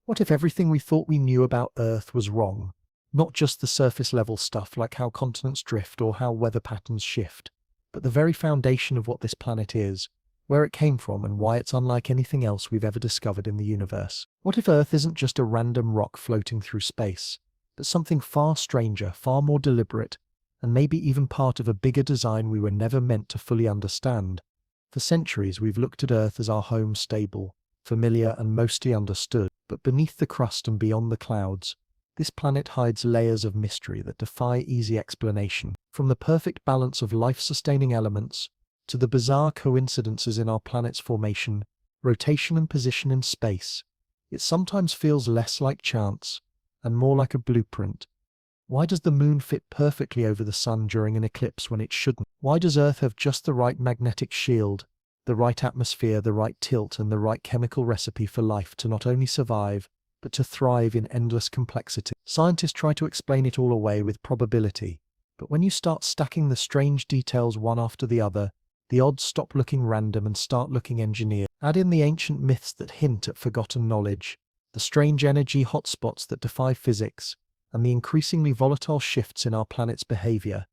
What if everything we thought we knew about Earth was wrong? Not just the surface level stuff like how continents drift or how weather patterns shift, but the very foundation of what this planet is, where it came from and why it's unlike anything else we've ever discovered in the universe. What if Earth isn't just a random rock floating through space, but something far stranger, far more deliberate, and maybe even part of a bigger design we were never meant to fully understand? For centuries we've looked at Earth as our home, stable, familiar and mostly understood, but beneath the crust and beyond the clouds, this planet hides layers of mystery that defy easy explanation. From the perfect balance of life-sustaining elements to the bizarre coincidences in our planet's formation, rotation and position in space, it sometimes feels less like chance and more like a blueprint. Why does the moon fit perfectly over the sun during an eclipse when it shouldn't? Why does Earth have just the right magnetic shield, the right atmosphere, the right tilt, and the right chemical recipe for life to not only survive, but to thrive in endless complexity? Scientists try to explain it all away with probability, but when you start stacking the strange details one after the other, the odds stop looking random and start looking engineered. Add in the ancient myths that hint at forgotten knowledge, the strange energy hotspots that defy physics, and the increasingly volatile shifts in our planet's behavior,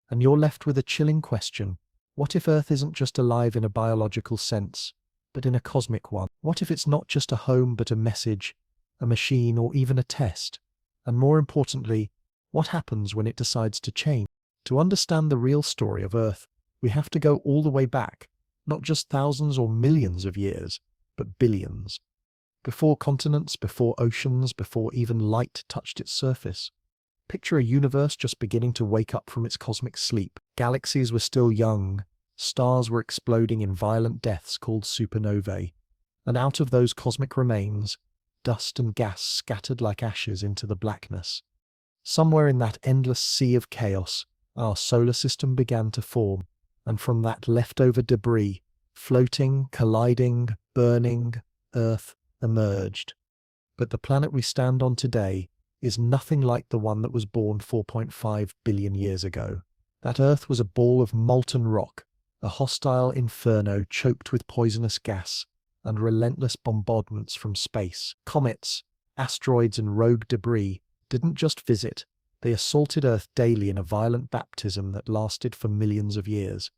and you're left with a chilling question. What if Earth isn't just alive in a biological sense, but in a cosmic one? What if it's not just a home but a message, a machine, or even a test? And more importantly, what happens when it decides to change? To understand the real story of Earth, we have to go all the way back, not just thousands or millions of years, but billions. Before continents, before oceans, before even light touched its surface. Picture a universe just beginning to wake up from its cosmic sleep. Galaxies were still young, stars were exploding in violent deaths called supernovae, and out of those cosmic remains, dust and gas scattered like ashes into the blackness. Somewhere in that endless sea of chaos, our solar system began to form, and from that leftover debris, floating, colliding, burning, Earth emerged. But the planet we stand on today is nothing like the one that was born 4.5 billion years ago. That Earth was a ball of molten rock, a hostile inferno choked with poisonous gas and relentless bombardments from space. Comets, asteroids, and rogue debris didn't just visit, they assaulted Earth daily in a violent baptism that lasted for millions of years.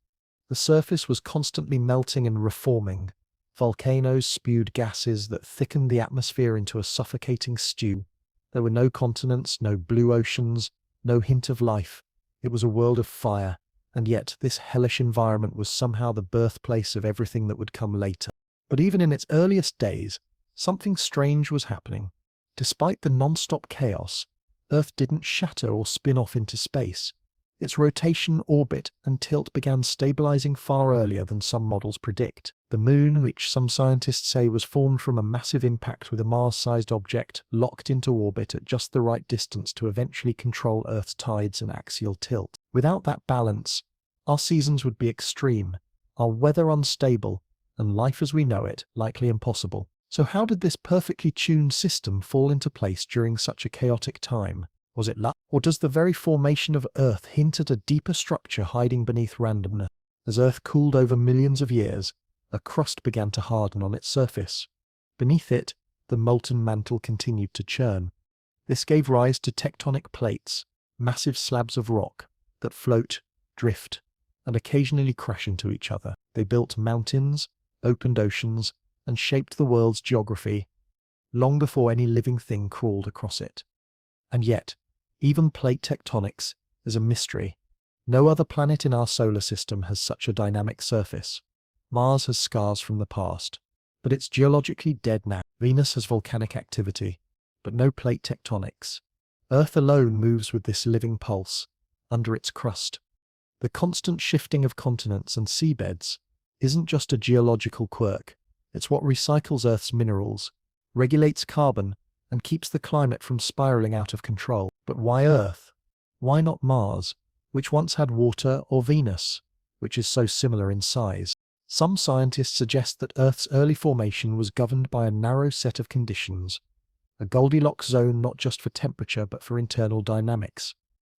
The surface was constantly melting and reforming. Volcanoes spewed gases that thickened the atmosphere into a suffocating stew. There were no continents, no blue oceans, no hint of life. It was a world of fire, and yet this hellish environment was somehow the birthplace of everything that would come later. But even in its earliest days, something strange was happening. Despite the non-stop chaos, Earth didn't shatter or spin off into space. Its rotation, orbit, and tilt began stabilizing far earlier than some models predict. The Moon, which some scientists say was formed from a massive impact with a Mars-sized object, locked into orbit at just the right distance to eventually control Earth's tides and axial tilt. Without that balance, our seasons would be extreme, our weather unstable, and life as we know it likely impossible. So how did this perfectly tuned system fall into place during such a chaotic time? Was it luck? Or does the very formation of Earth hint at a deeper structure hiding beneath randomness? As Earth cooled over millions of years, a crust began to harden on its surface. Beneath it, the molten mantle continued to churn. This gave rise to tectonic plates, massive slabs of rock that float, drift, and occasionally crash into each other. They built mountains, opened oceans, and shaped the world's geography long before any living thing crawled across it. And yet, even plate tectonics is a mystery. No other planet in our solar system has such a dynamic surface. Mars has scars from the past, but it's geologically dead now. Venus has volcanic activity, but no plate tectonics. Earth alone moves with this living pulse, under its crust. The constant shifting of continents and seabeds isn't just a geological quirk, it's what recycles Earth's minerals, regulates carbon, and keeps the climate from spiraling out of control. But why Earth? Why not Mars, which once had water, or Venus, which is so similar in size? Some scientists suggest that Earth's early formation was governed by a narrow set of conditions, a Goldilocks zone not just for temperature but for internal dynamics.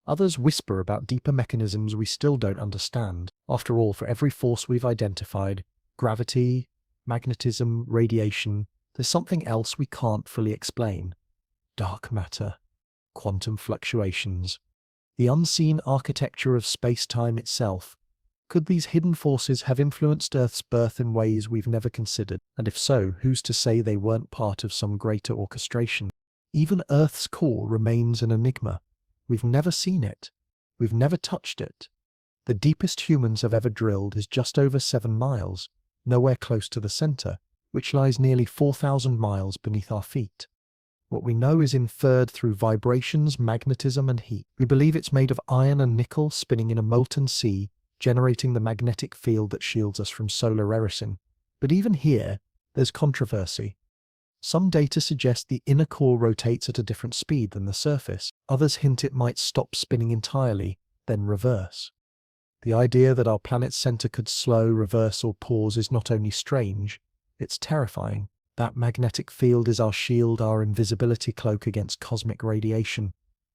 Others whisper about deeper mechanisms we still don't understand. After all, for every force we've identified, gravity, magnetism, radiation, There's something else we can't fully explain. Dark matter, quantum fluctuations, the unseen architecture of space-time itself. Could these hidden forces have influenced Earth's birth in ways we've never considered? And if so, who's to say they weren't part of some greater orchestration? Even Earth's core remains an enigma. We've never seen it. We've never touched it. The deepest humans have ever drilled is just over 7 miles, nowhere close to the center, which lies nearly 4,000 miles beneath our feet. What we know is inferred through vibrations, magnetism, and heat. We believe it's made of iron and nickel spinning in a molten sea, generating the magnetic field that shields us from solar erosion. But even here, there's controversy. Some data suggest the inner core rotates at a different speed than the surface. Others hint it might stop spinning entirely, then reverse. The idea that our planet's center could slow, reverse, or pause is not only strange, it's terrifying. That magnetic field is our shield, our invisibility cloak against cosmic radiation.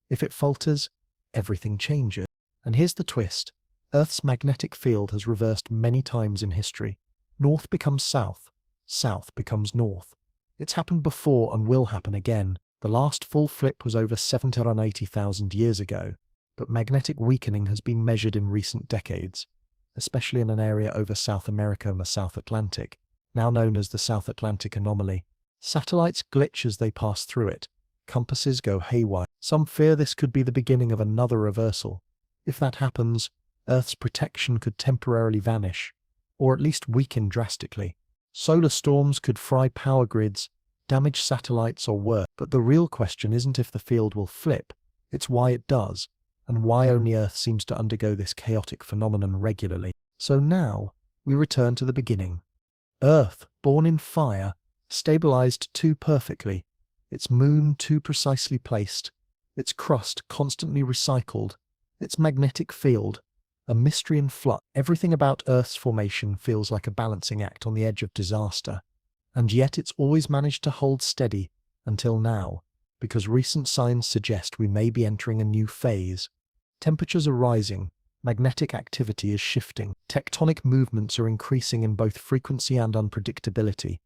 If it falters, everything changes. And here's the twist. Earth's magnetic field has reversed many times in history. North becomes south, south becomes north. It's happened before and will happen again. The last full flip was over 780,000 years ago, but magnetic weakening has been measured in recent decades, especially in an area over South America and the South Atlantic, now known as the South Atlantic anomaly. Satellites glitch as they pass through it. Compasses go haywire. Some fear this could be the beginning of another reversal. If that happens, Earth's protection could temporarily vanish, or at least weaken drastically. Solar storms could fry power grids, damage satellites, or worse. But the real question isn't if the field will flip, it's why it does, and why only Earth seems to undergo this chaotic phenomenon regularly. So now, we return to the beginning. Earth, born in fire, stabilized too perfectly, its moon too precisely placed, its crust constantly recycled, its magnetic field a mystery in flux. Everything about Earth's formation feels like a balancing act on the edge of disaster, and yet it's always managed to hold steady until now, because recent signs suggest we may be entering a new phase. Temperatures are rising, magnetic activity is shifting, tectonic movements are increasing in both frequency and unpredictability.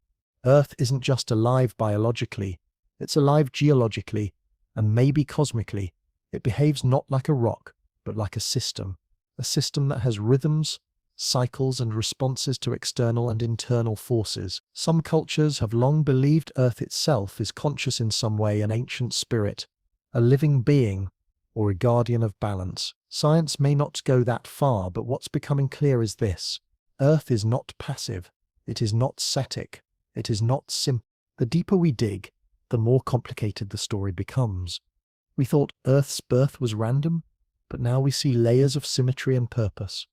Earth isn't just alive biologically, it's alive geologically, and maybe cosmically. It behaves not like a rock, but like a system that has rhythms, cycles, and responses to external and internal forces. Some cultures have long believed Earth itself is conscious in some way, an ancient spirit, a living being, or a guardian of balance. Science may not go that far, but what's becoming clear is this. Earth is not passive, it is not static, it is not simple. The deeper we dig, the more complicated the story becomes. We thought Earth's birth was random, but now we see layers of symmetry and purpose.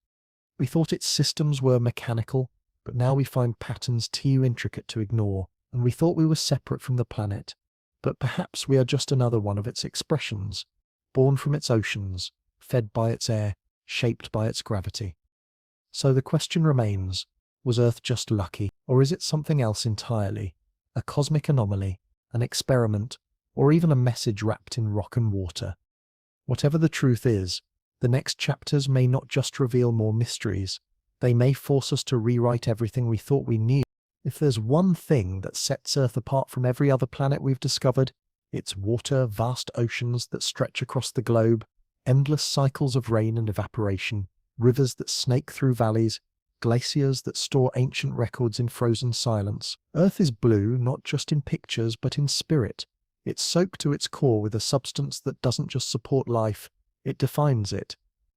We thought its systems were mechanical, but now we find patterns too intricate to ignore, and we thought we were separate from the planet, but perhaps we are just another one of its expressions, born from its oceans, fed by its air, shaped by its gravity. So the question remains, was Earth just lucky, or is it something else entirely? A cosmic anomaly, an experiment, or even a message wrapped in rock and water? Whatever the truth is, the next chapters may not just reveal more mysteries, they may force us to rewrite everything we thought we knew. If there's one thing that sets Earth apart from every other planet we've discovered, it's water, vast oceans that stretch across the globe, endless cycles of rain and evaporation, rivers that snake through valleys, glaciers that store ancient records in frozen silence. Earth is blue not just in pictures but in spirit. It's soaked to its core with a substance that doesn't just support life, it defines it.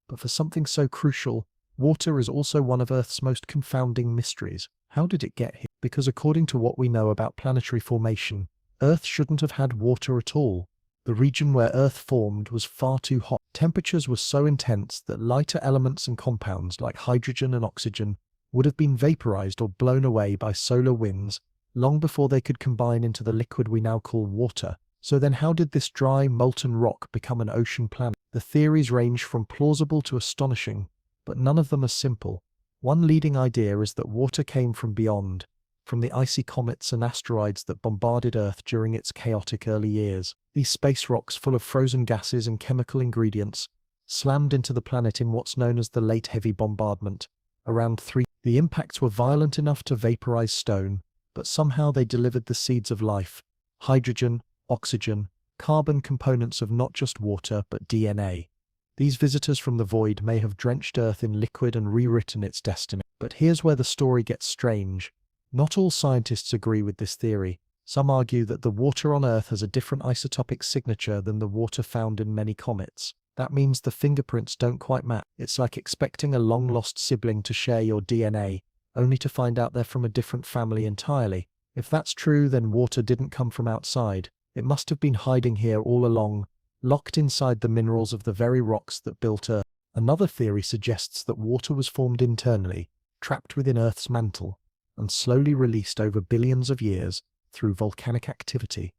But for something so crucial, water is also one of Earth's most confounding mysteries. How did it get here? Because according to what we know about planetary formation, Earth shouldn't have had water at all. The region where Earth formed was far too hot. Temperatures were so intense that lighter elements and compounds like hydrogen and oxygen would have been vaporized or blown away by solar winds long before they could combine into the liquid we now call water. So then how did this dry, molten rock become an ocean planet? The theories range from plausible to astonishing, but none of them are simple. One leading idea is that water came from beyond, from the icy comets and asteroids that bombarded Earth during its chaotic early years. These space rocks, full of frozen gases and chemical ingredients, slammed into the planet in what's known as the Late Heavy Bombardment, around 3. The impacts were violent enough to vaporize stone, but somehow they delivered the seeds of life: hydrogen, oxygen, carbon, components of not just water but DNA. These visitors from the void may have drenched Earth in liquid and rewritten its destiny. But here's where the story gets strange. Not all scientists agree with this theory. Some argue that the water on Earth has a different isotopic signature than the water found in many comets. That means the fingerprints don't quite match. It's like expecting a long-lost sibling to share your DNA, only to find out they're from a different family entirely. If that's true, then water didn't come from outside. It must have been hiding here all along, locked inside the minerals of the very rocks that built Earth. Another theory suggests that water was formed internally, trapped within Earth's mantle, and slowly released over billions of years through volcanic activity.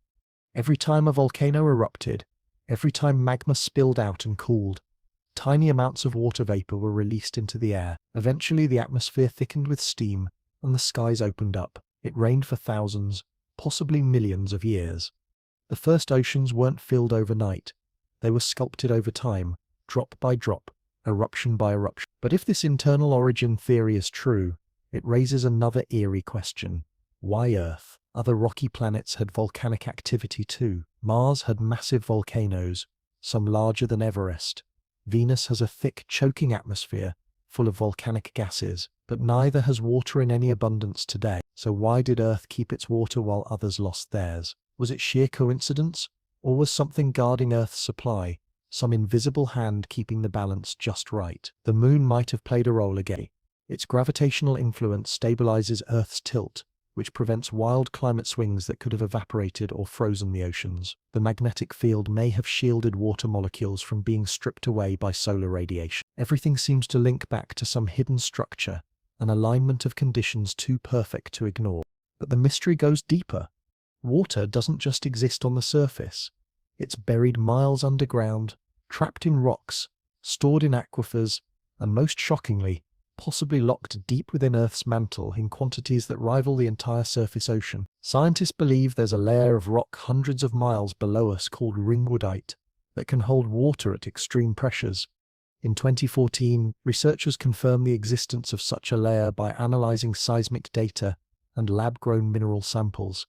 Every time a volcano erupted, every time magma spilled out and cooled, tiny amounts of water vapor were released into the air. Eventually the atmosphere thickened with steam, and the skies opened up. It rained for thousands, possibly millions of years. The first oceans weren't filled overnight. They were sculpted over time, drop by drop, eruption by eruption. But if this internal origin theory is true, it raises another eerie question. Why Earth? Other rocky planets had volcanic activity too. Mars had massive volcanoes, some larger than Everest. Venus has a thick, choking atmosphere, full of volcanic gases, but neither has water in any abundance today. So why did Earth keep its water while others lost theirs? Was it sheer coincidence? Or was something guarding Earth's supply, some invisible hand keeping the balance just right? The moon might have played a role again. Its gravitational influence stabilizes Earth's tilt, which prevents wild climate swings that could have evaporated or frozen the oceans. The magnetic field may have shielded water molecules from being stripped away by solar radiation. Everything seems to link back to some hidden structure, an alignment of conditions too perfect to ignore. But the mystery goes deeper. Water doesn't just exist on the surface. It's buried miles underground, trapped in rocks, stored in aquifers, and most shockingly, possibly locked deep within Earth's mantle in quantities that rival the entire surface ocean. Scientists believe there's a layer of rock hundreds of miles below us called ringwoodite that can hold water at extreme pressures. In 2014, researchers confirmed the existence of such a layer by analyzing seismic data and lab-grown mineral samples.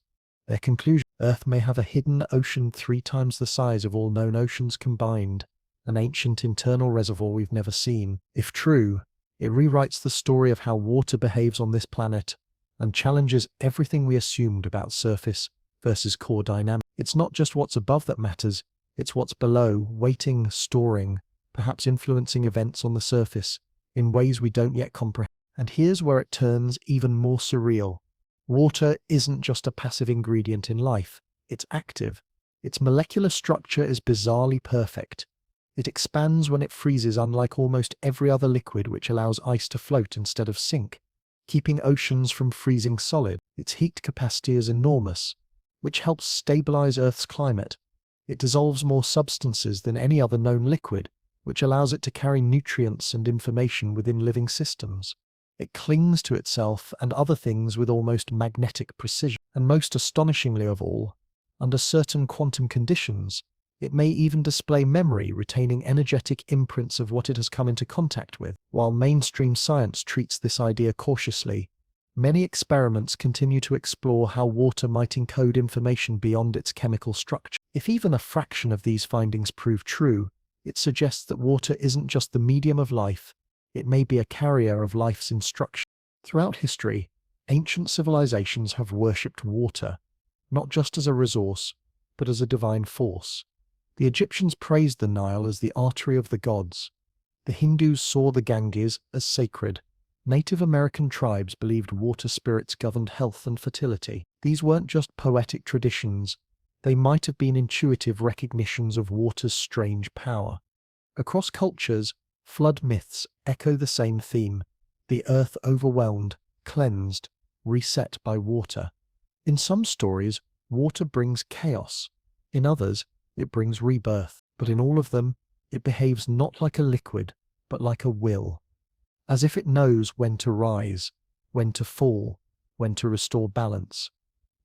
Their conclusion: Earth may have a hidden ocean 3 times the size of all known oceans combined, an ancient internal reservoir we've never seen. If true, it rewrites the story of how water behaves on this planet and challenges everything we assumed about surface versus core dynamics. It's not just what's above that matters, it's what's below, waiting, storing, perhaps influencing events on the surface in ways we don't yet comprehend. And here's where it turns even more surreal. Water isn't just a passive ingredient in life, it's active. Its molecular structure is bizarrely perfect. It expands when it freezes, unlike almost every other liquid, which allows ice to float instead of sink, keeping oceans from freezing solid. Its heat capacity is enormous, which helps stabilize Earth's climate. It dissolves more substances than any other known liquid, which allows it to carry nutrients and information within living systems. It clings to itself and other things with almost magnetic precision. And most astonishingly of all, under certain quantum conditions, it may even display memory, retaining energetic imprints of what it has come into contact with. While mainstream science treats this idea cautiously, many experiments continue to explore how water might encode information beyond its chemical structure. If even a fraction of these findings prove true, it suggests that water isn't just the medium of life, it may be a carrier of life's instruction. Throughout history, ancient civilizations have worshipped water, not just as a resource, but as a divine force. The Egyptians praised the Nile as the artery of the gods. The Hindus saw the Ganges as sacred. Native American tribes believed water spirits governed health and fertility. These weren't just poetic traditions, they might have been intuitive recognitions of water's strange power. Across cultures, flood myths echo the same theme: the earth overwhelmed, cleansed, reset by water. In some stories, water brings chaos. In others, it brings rebirth. But in all of them, it behaves not like a liquid, but like a will. As if it knows when to rise, when to fall, when to restore balance.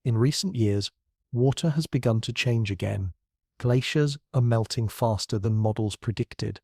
In recent years, water has begun to change again. Glaciers are melting faster than models predicted.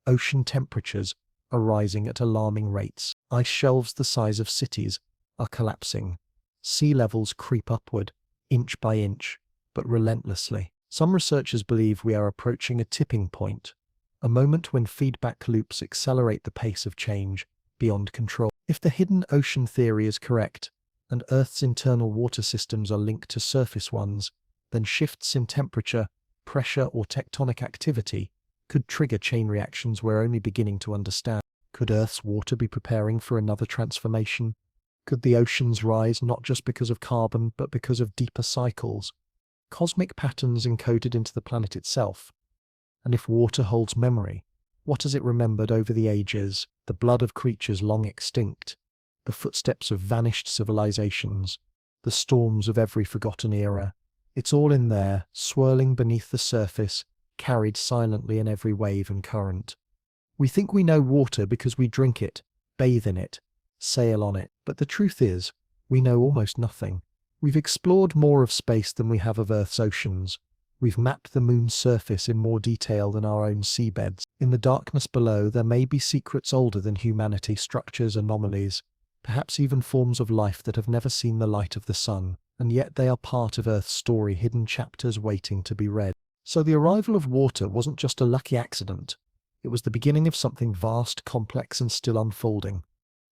Ocean temperatures are rising at alarming rates. Ice shelves the size of cities are collapsing. Sea levels creep upward, inch by inch, but relentlessly. Some researchers believe we are approaching a tipping point, a moment when feedback loops accelerate the pace of change beyond control. If the hidden ocean theory is correct, and Earth's internal water systems are linked to surface ones, then shifts in temperature, pressure, or tectonic activity could trigger chain reactions we're only beginning to understand. Could Earth's water be preparing for another transformation? Could the oceans rise not just because of carbon, but because of deeper cycles, cosmic patterns encoded into the planet itself? And if water holds memory, what has it remembered over the ages? The blood of creatures long extinct, the footsteps of vanished civilizations, the storms of every forgotten era. It's all in there, swirling beneath the surface, carried silently in every wave and current. We think we know water because we drink it, bathe in it, sail on it, but the truth is, we know almost nothing. We've explored more of space than we have of Earth's oceans. We've mapped the moon's surface in more detail than our own seabeds. In the darkness below, there may be secrets older than humanity, structures, anomalies, perhaps even forms of life that have never seen the light of the sun, and yet they are part of Earth's story, hidden chapters waiting to be read. So the arrival of water wasn't just a lucky accident. It was the beginning of something vast, complex, and still unfolding.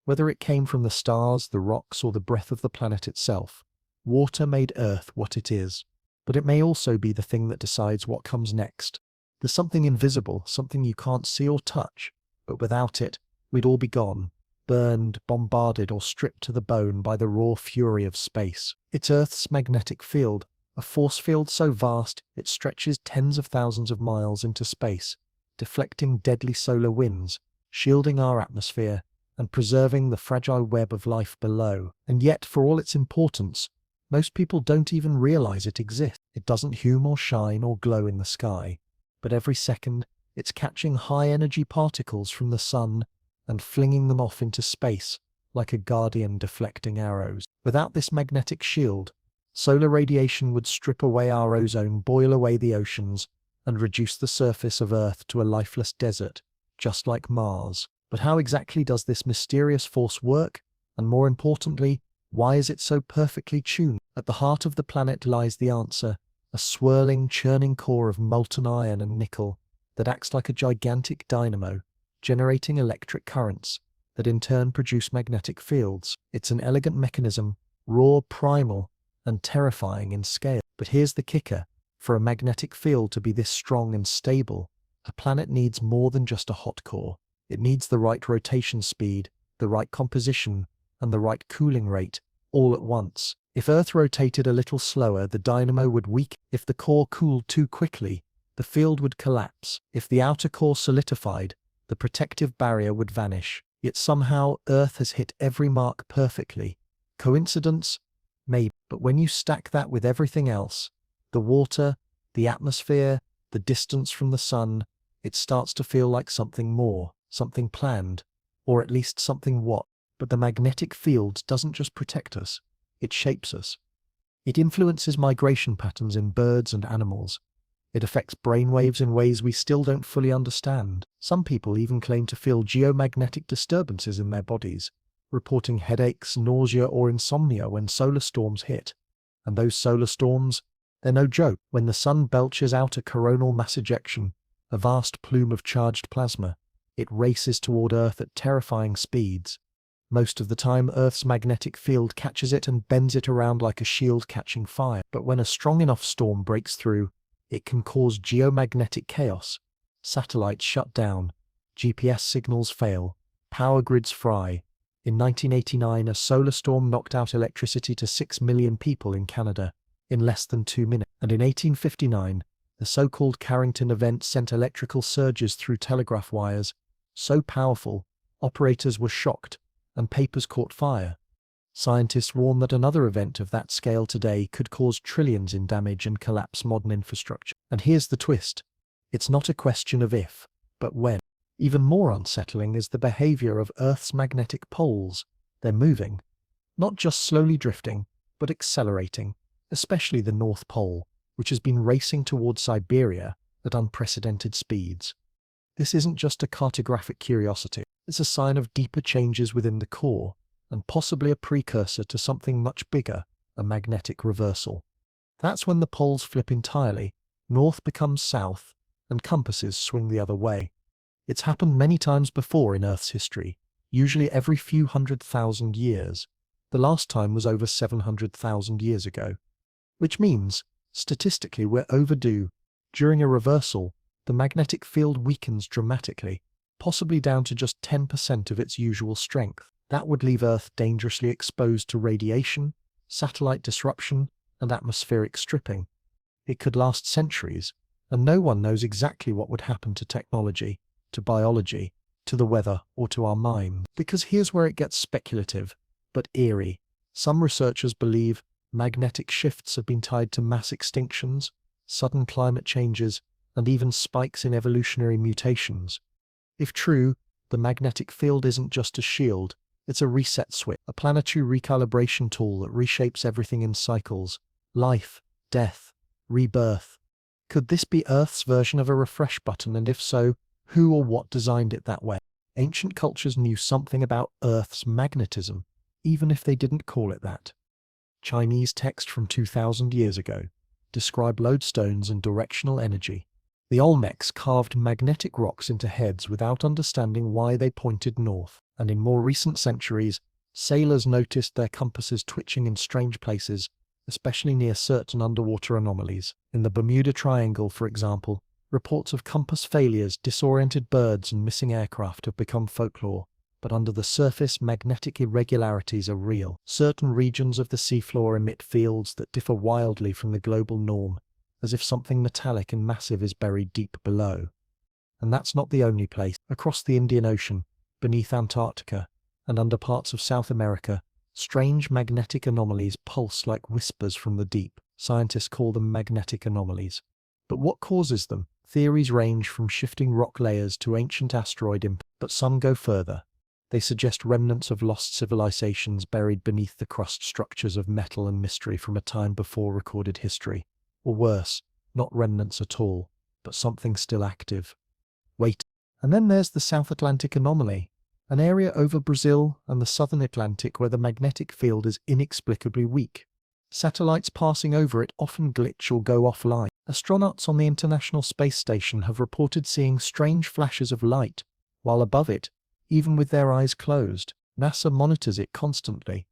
Whether it came from the stars, the rocks, or the breath of the planet itself, water made Earth what it is. But it may also be the thing that decides what comes next. There's something invisible, something you can't see or touch, but without it, we'd all be gone, burned, bombarded, or stripped to the bone by the raw fury of space. It's Earth's magnetic field, a force field so vast it stretches tens of thousands of miles into space, deflecting deadly solar winds, shielding our atmosphere, and preserving the fragile web of life below. And yet, for all its importance, most people don't even realize it exists. It doesn't hum or shine or glow in the sky, but every second it's catching high-energy particles from the sun and flinging them off into space like a guardian deflecting arrows. Without this magnetic shield, solar radiation would strip away our ozone, boil away the oceans, and reduce the surface of Earth to a lifeless desert, just like Mars. But how exactly does this mysterious force work? And more importantly, why is it so perfectly tuned? At the heart of the planet lies the answer, a swirling, churning core of molten iron and nickel that acts like a gigantic dynamo, generating electric currents that in turn produce magnetic fields. It's an elegant mechanism, raw, primal, and terrifying in scale. But here's the kicker. For a magnetic field to be this strong and stable, a planet needs more than just a hot core. It needs the right rotation speed, the right composition, and the right cooling rate, all at once. If Earth rotated a little slower, the dynamo would weaken. If the core cooled too quickly, the field would collapse. If the outer core solidified, the protective barrier would vanish. Yet somehow Earth has hit every mark perfectly. Coincidence? Maybe. But when you stack that with everything else, the water, the atmosphere, the distance from the sun, it starts to feel like something more, something planned, or at least something what. But the magnetic field doesn't just protect us, it shapes us. It influences migration patterns in birds and animals. It affects brainwaves in ways we still don't fully understand. Some people even claim to feel geomagnetic disturbances in their bodies, reporting headaches, nausea, or insomnia when solar storms hit. And those solar storms, they're no joke. When the sun belches out a coronal mass ejection, a vast plume of charged plasma, it races toward Earth at terrifying speeds. Most of the time, Earth's magnetic field catches it and bends it around like a shield catching fire. But when a strong enough storm breaks through, it can cause geomagnetic chaos. Satellites shut down, GPS signals fail, power grids fry. In 1989, a solar storm knocked out electricity to 6 million people in Canada in less than 2 minutes. And in 1859, the so-called Carrington event sent electrical surges through telegraph wires, so powerful, operators were shocked, and papers caught fire. Scientists warn that another event of that scale today could cause trillions in damage and collapse modern infrastructure. And here's the twist. It's not a question of if, but when. Even more unsettling is the behavior of Earth's magnetic poles. They're moving. Not just slowly drifting, but accelerating, especially the North Pole, which has been racing towards Siberia at unprecedented speeds. This isn't just a cartographic curiosity. It's a sign of deeper changes within the core, and possibly a precursor to something much bigger, a magnetic reversal. That's when the poles flip entirely, north becomes south, and compasses swing the other way. It's happened many times before in Earth's history, usually every few 100,000 years. The last time was over 700,000 years ago. Which means, statistically, we're overdue. During a reversal, the magnetic field weakens dramatically, possibly down to just 10% of its usual strength. That would leave Earth dangerously exposed to radiation, satellite disruption, and atmospheric stripping. It could last centuries, and no one knows exactly what would happen to technology, to biology, to the weather, or to our minds. Because here's where it gets speculative, but eerie. Some researchers believe magnetic shifts have been tied to mass extinctions, sudden climate changes, and even spikes in evolutionary mutations. If true, the magnetic field isn't just a shield, it's a reset switch, a planetary recalibration tool that reshapes everything in cycles: life, death, rebirth. Could this be Earth's version of a refresh button, and if so, who or what designed it that way? Ancient cultures knew something about Earth's magnetism, even if they didn't call it that. Chinese text from 2,000 years ago describe lodestones and directional energy. The Olmecs carved magnetic rocks into heads without understanding why they pointed north, and in more recent centuries, sailors noticed their compasses twitching in strange places, especially near certain underwater anomalies. In the Bermuda Triangle, for example, reports of compass failures, disoriented birds, and missing aircraft have become folklore. But under the surface, magnetic irregularities are real. Certain regions of the seafloor emit fields that differ wildly from the global norm, as if something metallic and massive is buried deep below. And that's not the only place. Across the Indian Ocean, beneath Antarctica, and under parts of South America, strange magnetic anomalies pulse like whispers from the deep. Scientists call them magnetic anomalies. But what causes them? Theories range from shifting rock layers to ancient asteroid impacts, but some go further. They suggest remnants of lost civilizations buried beneath the crust, structures of metal and mystery from a time before recorded history. Or worse, not remnants at all, but something still active. Wait. And then there's the South Atlantic anomaly, an area over Brazil and the southern Atlantic where the magnetic field is inexplicably weak. Satellites passing over it often glitch or go offline. Astronauts on the International Space Station have reported seeing strange flashes of light, while above it, even with their eyes closed. NASA monitors it constantly,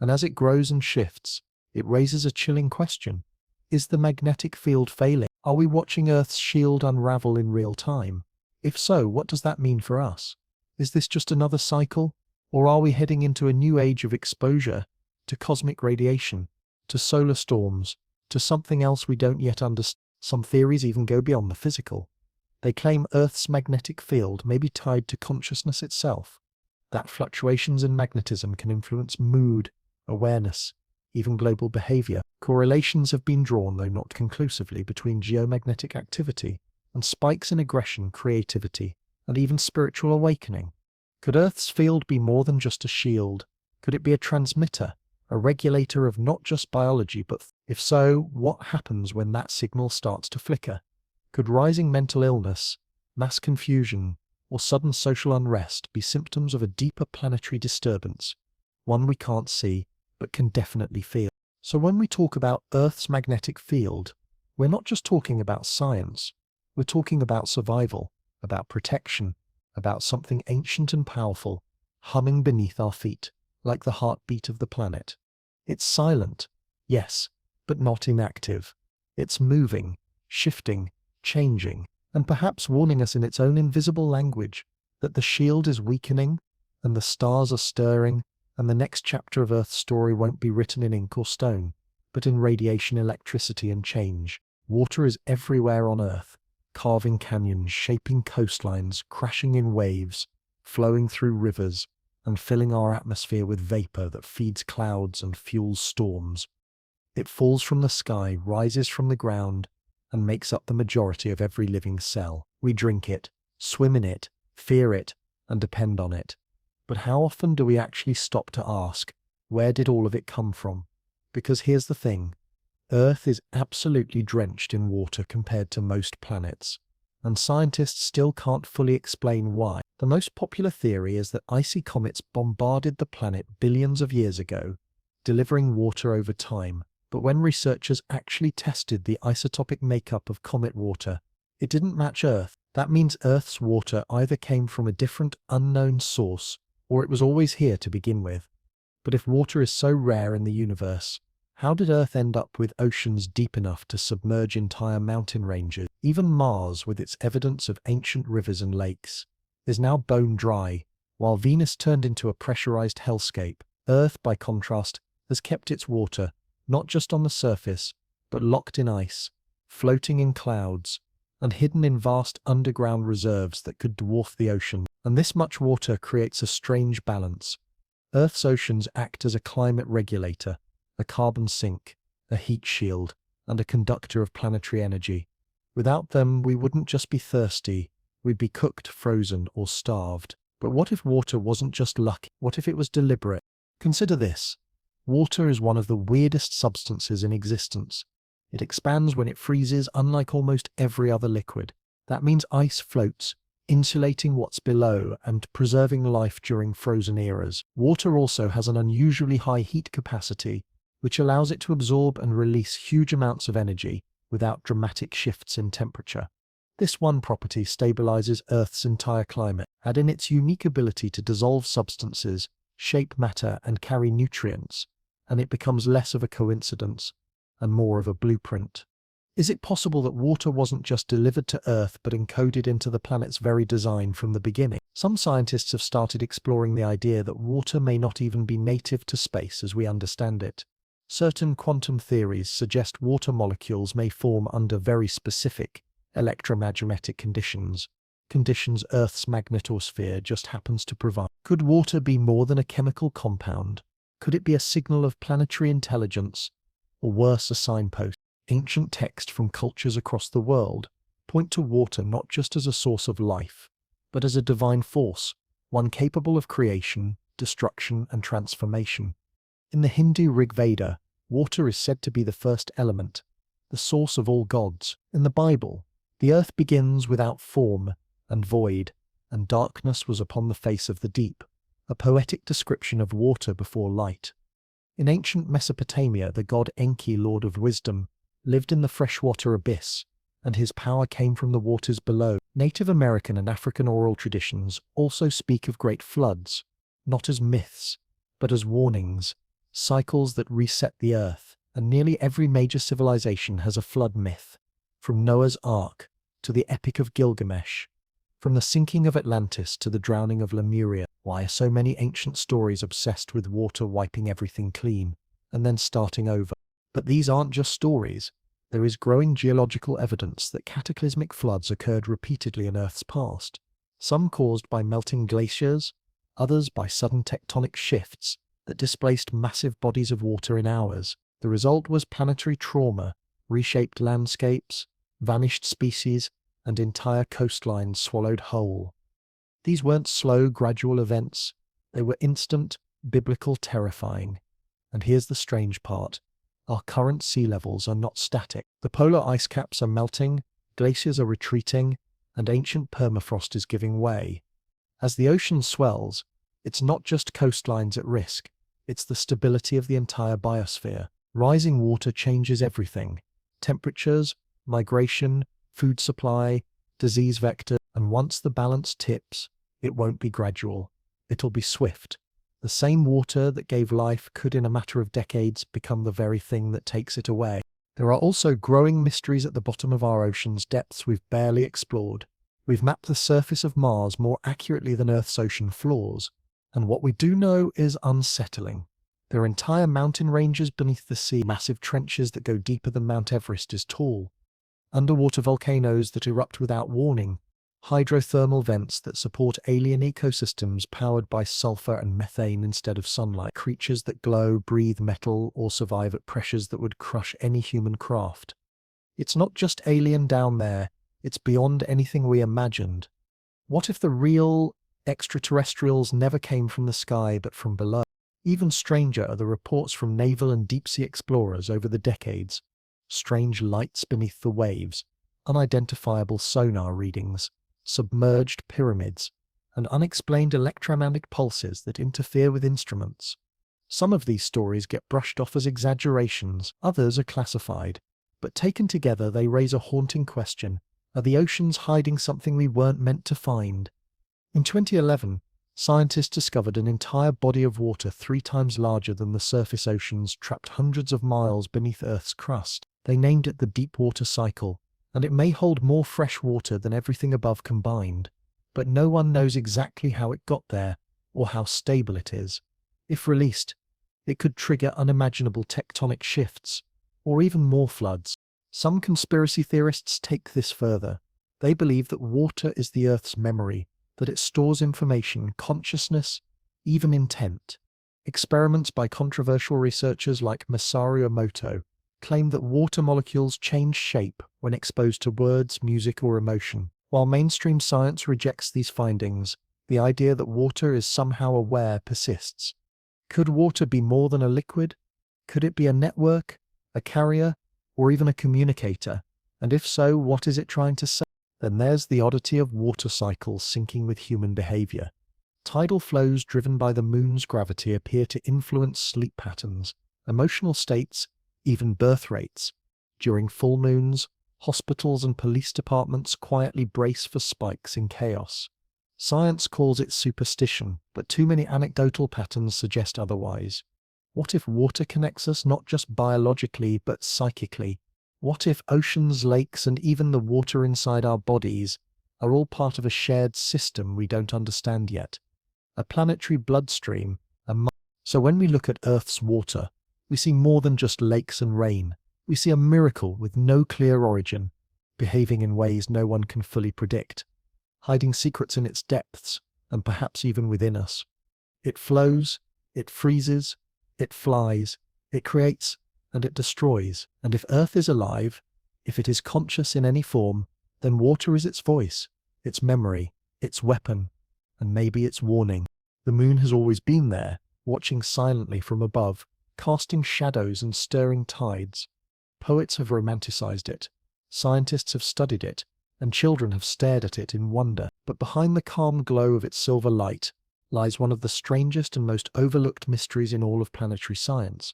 and as it grows and shifts, it raises a chilling question. Is the magnetic field failing? Are we watching Earth's shield unravel in real time? If so, what does that mean for us? Is this just another cycle, or are we heading into a new age of exposure to cosmic radiation, to solar storms, to something else we don't yet understand? Some theories even go beyond the physical. They claim Earth's magnetic field may be tied to consciousness itself, that fluctuations in magnetism can influence mood, awareness, even global behavior. Correlations have been drawn, though not conclusively, between geomagnetic activity and spikes in aggression, creativity, and even spiritual awakening. Could Earth's field be more than just a shield? Could it be a transmitter, a regulator of not just biology, but if so, what happens when that signal starts to flicker? Could rising mental illness, mass confusion, or sudden social unrest be symptoms of a deeper planetary disturbance, one we can't see, but can definitely feel? So when we talk about Earth's magnetic field, we're not just talking about science, we're talking about survival, about protection, about something ancient and powerful, humming beneath our feet, like the heartbeat of the planet. It's silent, yes, but not inactive. It's moving, shifting, changing, and perhaps warning us in its own invisible language that the shield is weakening, and the stars are stirring, and the next chapter of Earth's story won't be written in ink or stone, but in radiation, electricity, and change. Water is everywhere on Earth, carving canyons, shaping coastlines, crashing in waves, flowing through rivers, and filling our atmosphere with vapor that feeds clouds and fuels storms. It falls from the sky, rises from the ground, and makes up the majority of every living cell. We drink it, swim in it, fear it, and depend on it. But how often do we actually stop to ask, where did all of it come from? Because here's the thing, Earth is absolutely drenched in water compared to most planets, and scientists still can't fully explain why. The most popular theory is that icy comets bombarded the planet billions of years ago, delivering water over time. But when researchers actually tested the isotopic makeup of comet water, it didn't match Earth. That means Earth's water either came from a different, unknown source, or it was always here to begin with. But if water is so rare in the universe, how did Earth end up with oceans deep enough to submerge entire mountain ranges? Even Mars, with its evidence of ancient rivers and lakes, is now bone dry, while Venus turned into a pressurized hellscape. Earth, by contrast, has kept its water, not just on the surface, but locked in ice, floating in clouds, and hidden in vast underground reserves that could dwarf the ocean. And this much water creates a strange balance. Earth's oceans act as a climate regulator, a carbon sink, a heat shield, and a conductor of planetary energy. Without them, we wouldn't just be thirsty, we'd be cooked, frozen, or starved. But what if water wasn't just lucky? What if it was deliberate? Consider this. Water is one of the weirdest substances in existence. It expands when it freezes, unlike almost every other liquid. That means ice floats, insulating what's below and preserving life during frozen eras. Water also has an unusually high heat capacity, which allows it to absorb and release huge amounts of energy without dramatic shifts in temperature. This one property stabilizes Earth's entire climate. Add in its unique ability to dissolve substances, shape matter, and carry nutrients, and it becomes less of a coincidence and more of a blueprint. Is it possible that water wasn't just delivered to Earth but encoded into the planet's very design from the beginning? Some scientists have started exploring the idea that water may not even be native to space as we understand it. Certain quantum theories suggest water molecules may form under very specific electromagnetic conditions Earth's magnetosphere just happens to provide. Could water be more than a chemical compound? Could it be a signal of planetary intelligence, or worse, a signpost? Ancient texts from cultures across the world point to water not just as a source of life, but as a divine force, one capable of creation, destruction, and transformation. In the Hindu Rig Veda, water is said to be the first element, the source of all gods. In the Bible, the earth begins without form and void, and darkness was upon the face of the deep, a poetic description of water before light. In ancient Mesopotamia, the god Enki, lord of wisdom, lived in the freshwater abyss, and his power came from the waters below. Native American and African oral traditions also speak of great floods, not as myths, but as warnings, cycles that reset the earth, and nearly every major civilization has a flood myth, from Noah's Ark to the Epic of Gilgamesh, from the sinking of Atlantis to the drowning of Lemuria. Why are so many ancient stories obsessed with water wiping everything clean and then starting over? But these aren't just stories. There is growing geological evidence that cataclysmic floods occurred repeatedly in Earth's past, some caused by melting glaciers, others by sudden tectonic shifts that displaced massive bodies of water in hours. The result was planetary trauma, reshaped landscapes, vanished species, and entire coastlines swallowed whole. These weren't slow, gradual events. They were instant, biblical, terrifying. And here's the strange part. Our current sea levels are not static. The polar ice caps are melting, glaciers are retreating, and ancient permafrost is giving way. As the ocean swells, it's not just coastlines at risk, it's the stability of the entire biosphere. Rising water changes everything. Temperatures, migration, food supply, disease vector, and once the balance tips, it won't be gradual. It'll be swift. The same water that gave life could in a matter of decades become the very thing that takes it away. There are also growing mysteries at the bottom of our ocean's depths we've barely explored. We've mapped the surface of Mars more accurately than Earth's ocean floors, and what we do know is unsettling. There are entire mountain ranges beneath the sea, massive trenches that go deeper than Mount Everest is tall, underwater volcanoes that erupt without warning, hydrothermal vents that support alien ecosystems powered by sulfur and methane instead of sunlight, creatures that glow, breathe metal, or survive at pressures that would crush any human craft. It's not just alien down there, it's beyond anything we imagined. What if the real extraterrestrials never came from the sky but from below? Even stranger are the reports from naval and deep-sea explorers over the decades. Strange lights beneath the waves, unidentifiable sonar readings, submerged pyramids, and unexplained electromagnetic pulses that interfere with instruments. Some of these stories get brushed off as exaggerations, others are classified. But taken together, they raise a haunting question. Are the oceans hiding something we weren't meant to find? In 2011, scientists discovered an entire body of water 3 times larger than the surface oceans trapped hundreds of miles beneath Earth's crust. They named it the deep water cycle, and it may hold more fresh water than everything above combined. But no one knows exactly how it got there, or how stable it is. If released, it could trigger unimaginable tectonic shifts, or even more floods. Some conspiracy theorists take this further. They believe that water is the Earth's memory, that it stores information, consciousness, even intent. Experiments by controversial researchers like Masaru Emoto claim that water molecules change shape when exposed to words, music, or emotion. While mainstream science rejects these findings, the idea that water is somehow aware persists. Could water be more than a liquid? Could it be a network, a carrier, or even a communicator? And if so, what is it trying to say? Then there's the oddity of water cycles syncing with human behavior. Tidal flows driven by the moon's gravity appear to influence sleep patterns, emotional states, even birth rates. During full moons, hospitals and police departments quietly brace for spikes in chaos. Science calls it superstition, but too many anecdotal patterns suggest otherwise. What if water connects us not just biologically but psychically? What if oceans, lakes, and even the water inside our bodies are all part of a shared system we don't understand yet? A planetary bloodstream. So when we look at Earth's water, we see more than just lakes and rain. We see a miracle with no clear origin, behaving in ways no one can fully predict, hiding secrets in its depths, and perhaps even within us. It flows, it freezes, it flies, it creates, and it destroys. And if Earth is alive, if it is conscious in any form, then water is its voice, its memory, its weapon, and maybe its warning. The moon has always been there, watching silently from above, casting shadows and stirring tides. Poets have romanticized it, scientists have studied it, and children have stared at it in wonder. But behind the calm glow of its silver light lies one of the strangest and most overlooked mysteries in all of planetary science.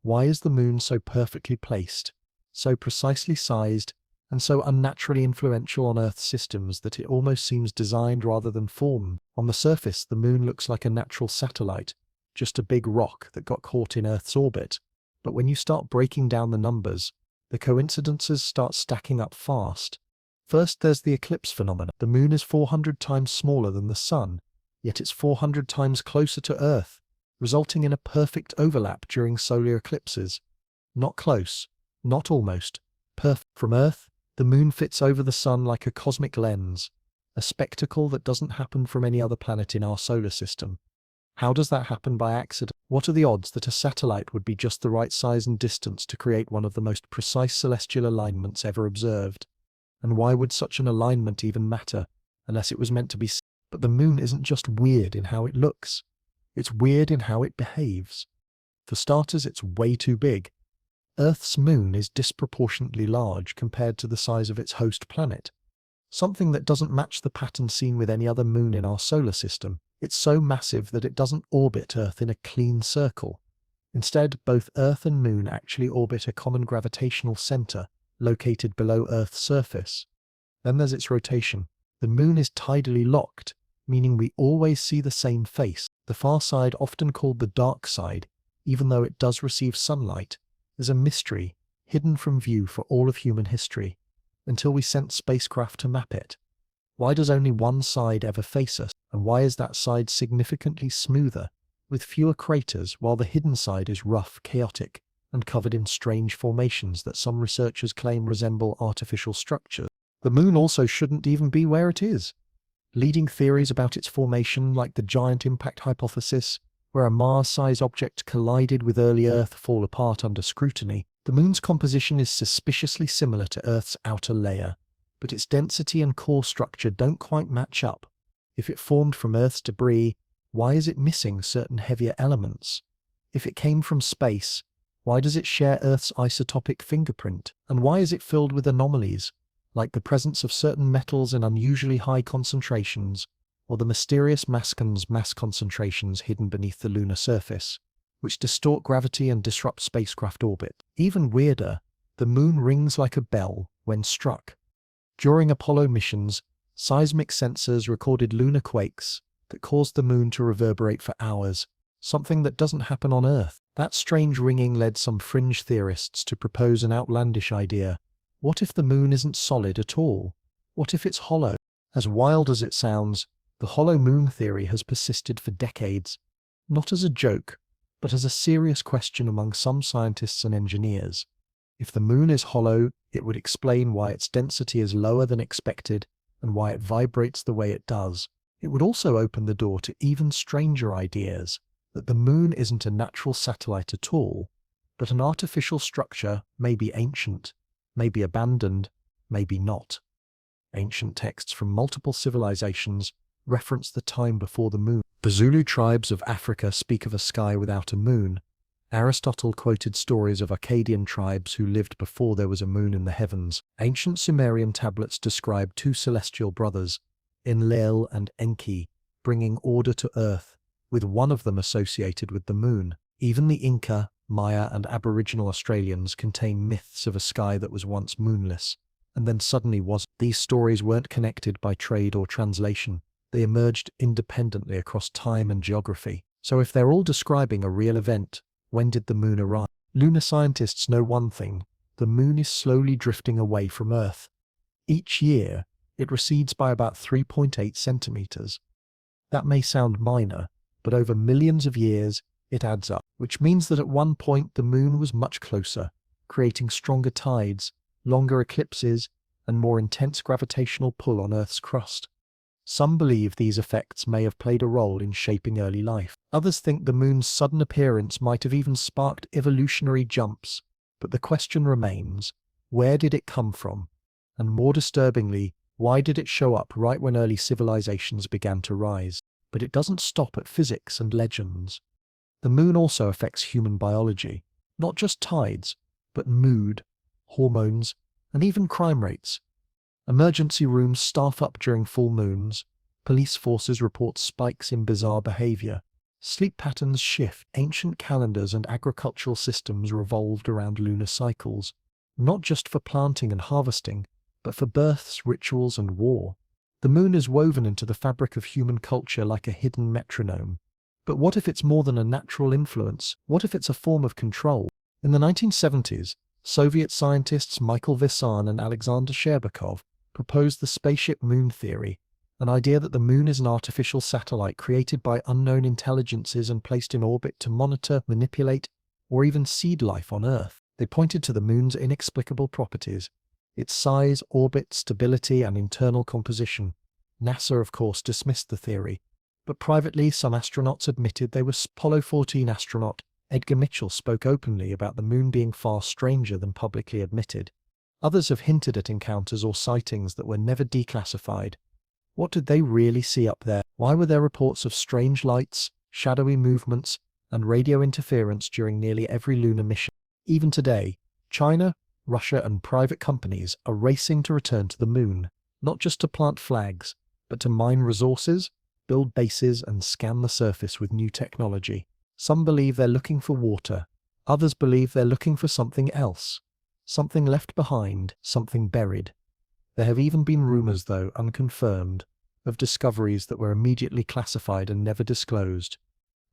Why is the moon so perfectly placed, so precisely sized, and so unnaturally influential on Earth's systems that it almost seems designed rather than formed? On the surface, the moon looks like a natural satellite, just a big rock that got caught in Earth's orbit. But when you start breaking down the numbers, the coincidences start stacking up fast. First, there's the eclipse phenomenon. The moon is 400 times smaller than the sun, yet it's 400 times closer to Earth, resulting in a perfect overlap during solar eclipses. Not close, not almost, perfect. From Earth, the moon fits over the sun like a cosmic lens, a spectacle that doesn't happen from any other planet in our solar system. How does that happen by accident? What are the odds that a satellite would be just the right size and distance to create one of the most precise celestial alignments ever observed? And why would such an alignment even matter, unless it was meant to be? But the moon isn't just weird in how it looks. It's weird in how it behaves. For starters, it's way too big. Earth's moon is disproportionately large compared to the size of its host planet, something that doesn't match the pattern seen with any other moon in our solar system. It's so massive that it doesn't orbit Earth in a clean circle. Instead, both Earth and Moon actually orbit a common gravitational center located below Earth's surface. Then there's its rotation. The Moon is tidally locked, meaning we always see the same face. The far side, often called the dark side, even though it does receive sunlight, is a mystery hidden from view for all of human history, until we sent spacecraft to map it. Why does only one side ever face us? And why is that side significantly smoother, with fewer craters, while the hidden side is rough, chaotic, and covered in strange formations that some researchers claim resemble artificial structures? The moon also shouldn't even be where it is. Leading theories about its formation, like the giant impact hypothesis, where a Mars-sized object collided with early Earth, fall apart under scrutiny. The moon's composition is suspiciously similar to Earth's outer layer, but its density and core structure don't quite match up. If it formed from Earth's debris, why is it missing certain heavier elements? If it came from space, why does it share Earth's isotopic fingerprint? And why is it filled with anomalies, like the presence of certain metals in unusually high concentrations, or the mysterious mass concentrations hidden beneath the lunar surface, which distort gravity and disrupt spacecraft orbit. Even weirder, the moon rings like a bell when struck. During Apollo missions, seismic sensors recorded lunar quakes that caused the moon to reverberate for hours, something that doesn't happen on Earth. That strange ringing led some fringe theorists to propose an outlandish idea. What if the moon isn't solid at all? What if it's hollow? As wild as it sounds, the hollow moon theory has persisted for decades, not as a joke, but as a serious question among some scientists and engineers. If the moon is hollow, it would explain why its density is lower than expected and why it vibrates the way it does. It would also open the door to even stranger ideas, that the moon isn't a natural satellite at all, but an artificial structure, maybe ancient, maybe abandoned, maybe not. Ancient texts from multiple civilizations reference the time before the moon. The Zulu tribes of Africa speak of a sky without a moon. Aristotle quoted stories of Akkadian tribes who lived before there was a moon in the heavens. Ancient Sumerian tablets describe two celestial brothers, Enlil and Enki, bringing order to earth, with one of them associated with the moon. Even the Inca, Maya, and Aboriginal Australians contain myths of a sky that was once moonless, and then suddenly was. These stories weren't connected by trade or translation. They emerged independently across time and geography. So if they're all describing a real event, when did the moon arrive? Lunar scientists know one thing: the moon is slowly drifting away from Earth. Each year, it recedes by about 3.8 centimeters. That may sound minor, but over millions of years, it adds up, which means that at one point the moon was much closer, creating stronger tides, longer eclipses, and more intense gravitational pull on Earth's crust. Some believe these effects may have played a role in shaping early life. Others think the moon's sudden appearance might have even sparked evolutionary jumps. But the question remains, where did it come from? And more disturbingly, why did it show up right when early civilizations began to rise? But it doesn't stop at physics and legends. The moon also affects human biology. Not just tides, but mood, hormones, and even crime rates. Emergency rooms staff up during full moons. Police forces report spikes in bizarre behavior. Sleep patterns shift. Ancient calendars and agricultural systems revolved around lunar cycles, not just for planting and harvesting, but for births, rituals, and war. The moon is woven into the fabric of human culture like a hidden metronome. But what if it's more than a natural influence? What if it's a form of control? In the 1970s, Soviet scientists Michael Visan and Alexander Sherbakov proposed the spaceship moon theory, an idea that the moon is an artificial satellite created by unknown intelligences and placed in orbit to monitor, manipulate, or even seed life on Earth. They pointed to the moon's inexplicable properties: its size, orbit, stability, and internal composition. NASA, of course, dismissed the theory, but privately some astronauts admitted they were. Apollo 14 astronaut Edgar Mitchell spoke openly about the moon being far stranger than publicly admitted. Others have hinted at encounters or sightings that were never declassified. What did they really see up there? Why were there reports of strange lights, shadowy movements, and radio interference during nearly every lunar mission? Even today, China, Russia, and private companies are racing to return to the moon, not just to plant flags, but to mine resources, build bases, and scan the surface with new technology. Some believe they're looking for water. Others believe they're looking for something else. Something left behind, something buried. There have even been rumors, though unconfirmed, of discoveries that were immediately classified and never disclosed.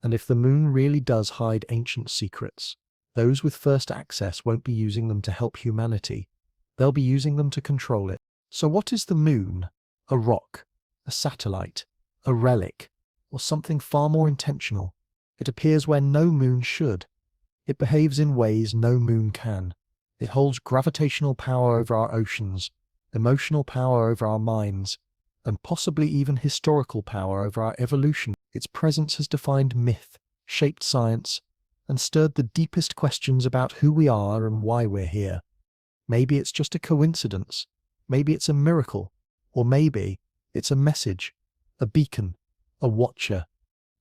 And if the moon really does hide ancient secrets, those with first access won't be using them to help humanity. They'll be using them to control it. So what is the moon? A rock? A satellite? A relic? Or something far more intentional? It appears where no moon should. It behaves in ways no moon can. It holds gravitational power over our oceans, emotional power over our minds, and possibly even historical power over our evolution. Its presence has defined myth, shaped science, and stirred the deepest questions about who we are and why we're here. Maybe it's just a coincidence, maybe it's a miracle, or maybe it's a message, a beacon, a watcher.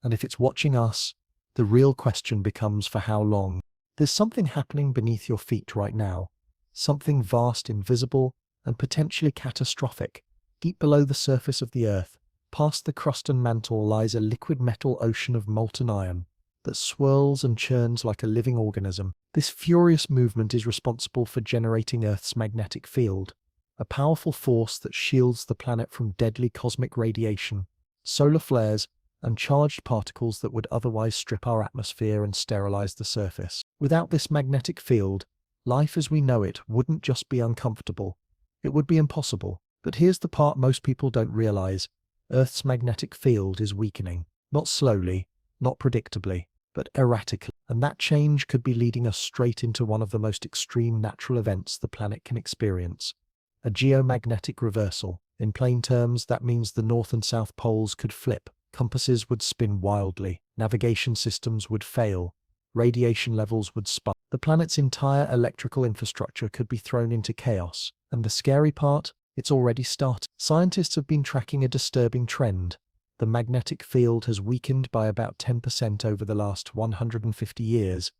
And if it's watching us, the real question becomes for how long. There's something happening beneath your feet right now, something vast, invisible, and potentially catastrophic, deep below the surface of the Earth. Past the crust and mantle lies a liquid metal ocean of molten iron that swirls and churns like a living organism. This furious movement is responsible for generating Earth's magnetic field, a powerful force that shields the planet from deadly cosmic radiation, solar flares, and charged particles that would otherwise strip our atmosphere and sterilize the surface. Without this magnetic field, life as we know it wouldn't just be uncomfortable, it would be impossible. But here's the part most people don't realize. Earth's magnetic field is weakening, not slowly, not predictably, but erratically. And that change could be leading us straight into one of the most extreme natural events the planet can experience: a geomagnetic reversal. In plain terms, that means the North and South poles could flip, compasses would spin wildly, navigation systems would fail, radiation levels would spike. The planet's entire electrical infrastructure could be thrown into chaos. And the scary part? It's already started. Scientists have been tracking a disturbing trend. The magnetic field has weakened by about 10% over the last 150 years,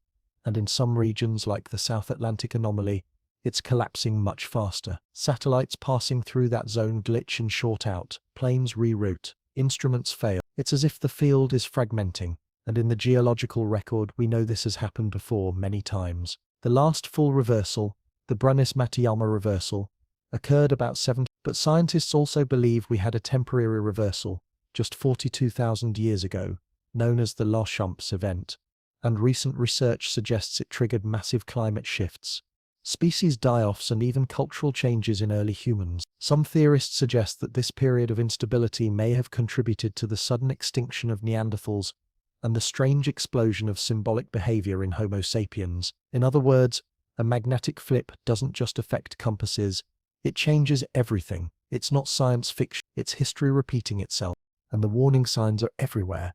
and in some regions like the South Atlantic anomaly, it's collapsing much faster. Satellites passing through that zone glitch and short out, planes reroute, instruments fail. It's as if the field is fragmenting, and in the geological record we know this has happened before many times. The last full reversal, the Brunnis-Matayama reversal, occurred about 7, but scientists also believe we had a temporary reversal just 42,000 years ago, known as the La Champs event, and recent research suggests it triggered massive climate shifts, species die-offs, and even cultural changes in early humans. Some theorists suggest that this period of instability may have contributed to the sudden extinction of Neanderthals and the strange explosion of symbolic behavior in Homo sapiens. In other words, a magnetic flip doesn't just affect compasses, it changes everything. It's not science fiction, it's history repeating itself. And the warning signs are everywhere.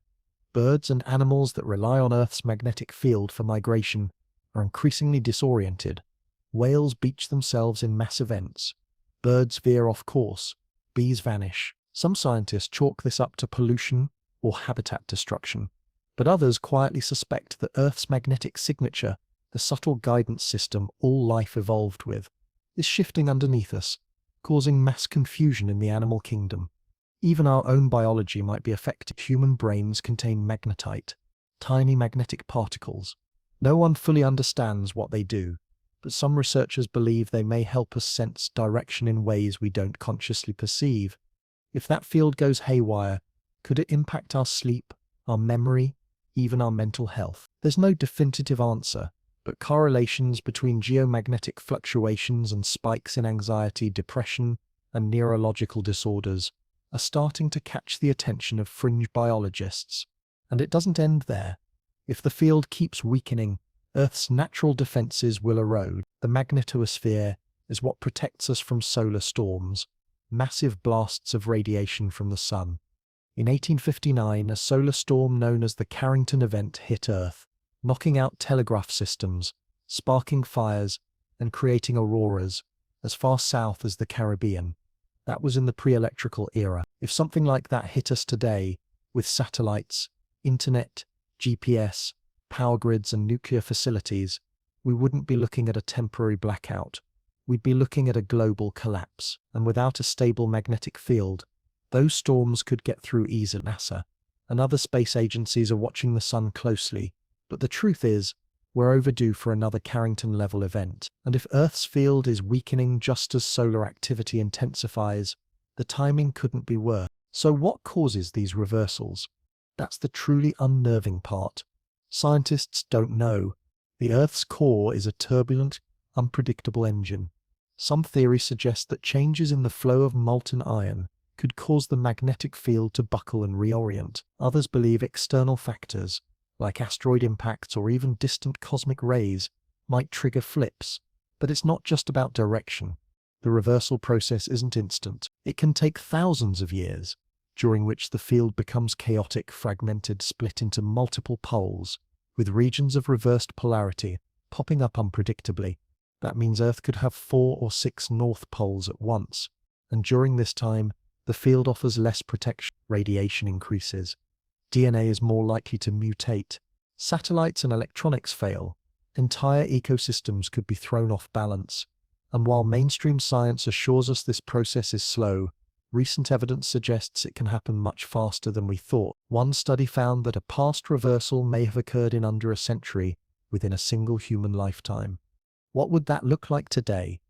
Birds and animals that rely on Earth's magnetic field for migration are increasingly disoriented. Whales beach themselves in mass events. Birds veer off course. Bees vanish. Some scientists chalk this up to pollution or habitat destruction, but others quietly suspect that Earth's magnetic signature, the subtle guidance system all life evolved with, is shifting underneath us, causing mass confusion in the animal kingdom. Even our own biology might be affected. Human brains contain magnetite, tiny magnetic particles. No one fully understands what they do, but some researchers believe they may help us sense direction in ways we don't consciously perceive. If that field goes haywire, could it impact our sleep, our memory, even our mental health? There's no definitive answer, but correlations between geomagnetic fluctuations and spikes in anxiety, depression, and neurological disorders are starting to catch the attention of fringe biologists. And it doesn't end there. If the field keeps weakening, Earth's natural defenses will erode. The magnetosphere is what protects us from solar storms, massive blasts of radiation from the sun. In 1859, a solar storm known as the Carrington event hit Earth, knocking out telegraph systems, sparking fires, and creating auroras as far south as the Caribbean. That was in the pre-electrical era. If something like that hit us today, with satellites, internet, GPS, power grids, and nuclear facilities, we wouldn't be looking at a temporary blackout. We'd be looking at a global collapse. And without a stable magnetic field, those storms could get through easily. NASA and other space agencies are watching the sun closely, but the truth is, we're overdue for another Carrington-level event. And if Earth's field is weakening just as solar activity intensifies, the timing couldn't be worse. So what causes these reversals? That's the truly unnerving part. Scientists don't know. The Earth's core is a turbulent, unpredictable engine. Some theories suggest that changes in the flow of molten iron could cause the magnetic field to buckle and reorient. Others believe external factors, like asteroid impacts or even distant cosmic rays, might trigger flips. But it's not just about direction. The reversal process isn't instant. It can take thousands of years, during which the field becomes chaotic, fragmented, split into multiple poles, with regions of reversed polarity popping up unpredictably. That means Earth could have 4 or 6 north poles at once, and during this time, the field offers less protection. Radiation increases. DNA is more likely to mutate. Satellites and electronics fail. Entire ecosystems could be thrown off balance. And while mainstream science assures us this process is slow, Recent evidence suggests it can happen much faster than we thought. One study found that a past reversal may have occurred in under a century within a single human lifetime. What would that look like today?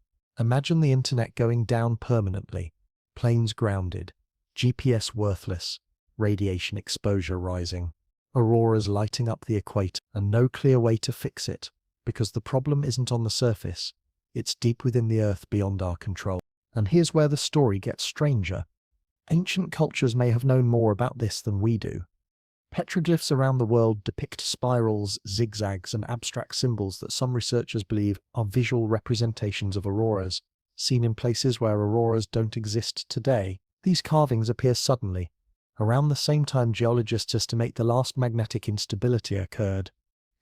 Imagine the internet going down permanently, planes grounded, GPS worthless, radiation exposure rising, auroras lighting up the equator, and no clear way to fix it, because the problem isn't on the surface, it's deep within the earth beyond our control. And here's where the story gets stranger. Ancient cultures may have known more about this than we do. Petroglyphs around the world depict spirals, zigzags, and abstract symbols that some researchers believe are visual representations of auroras, seen in places where auroras don't exist today. These carvings appear suddenly, around the same time geologists estimate the last magnetic instability occurred.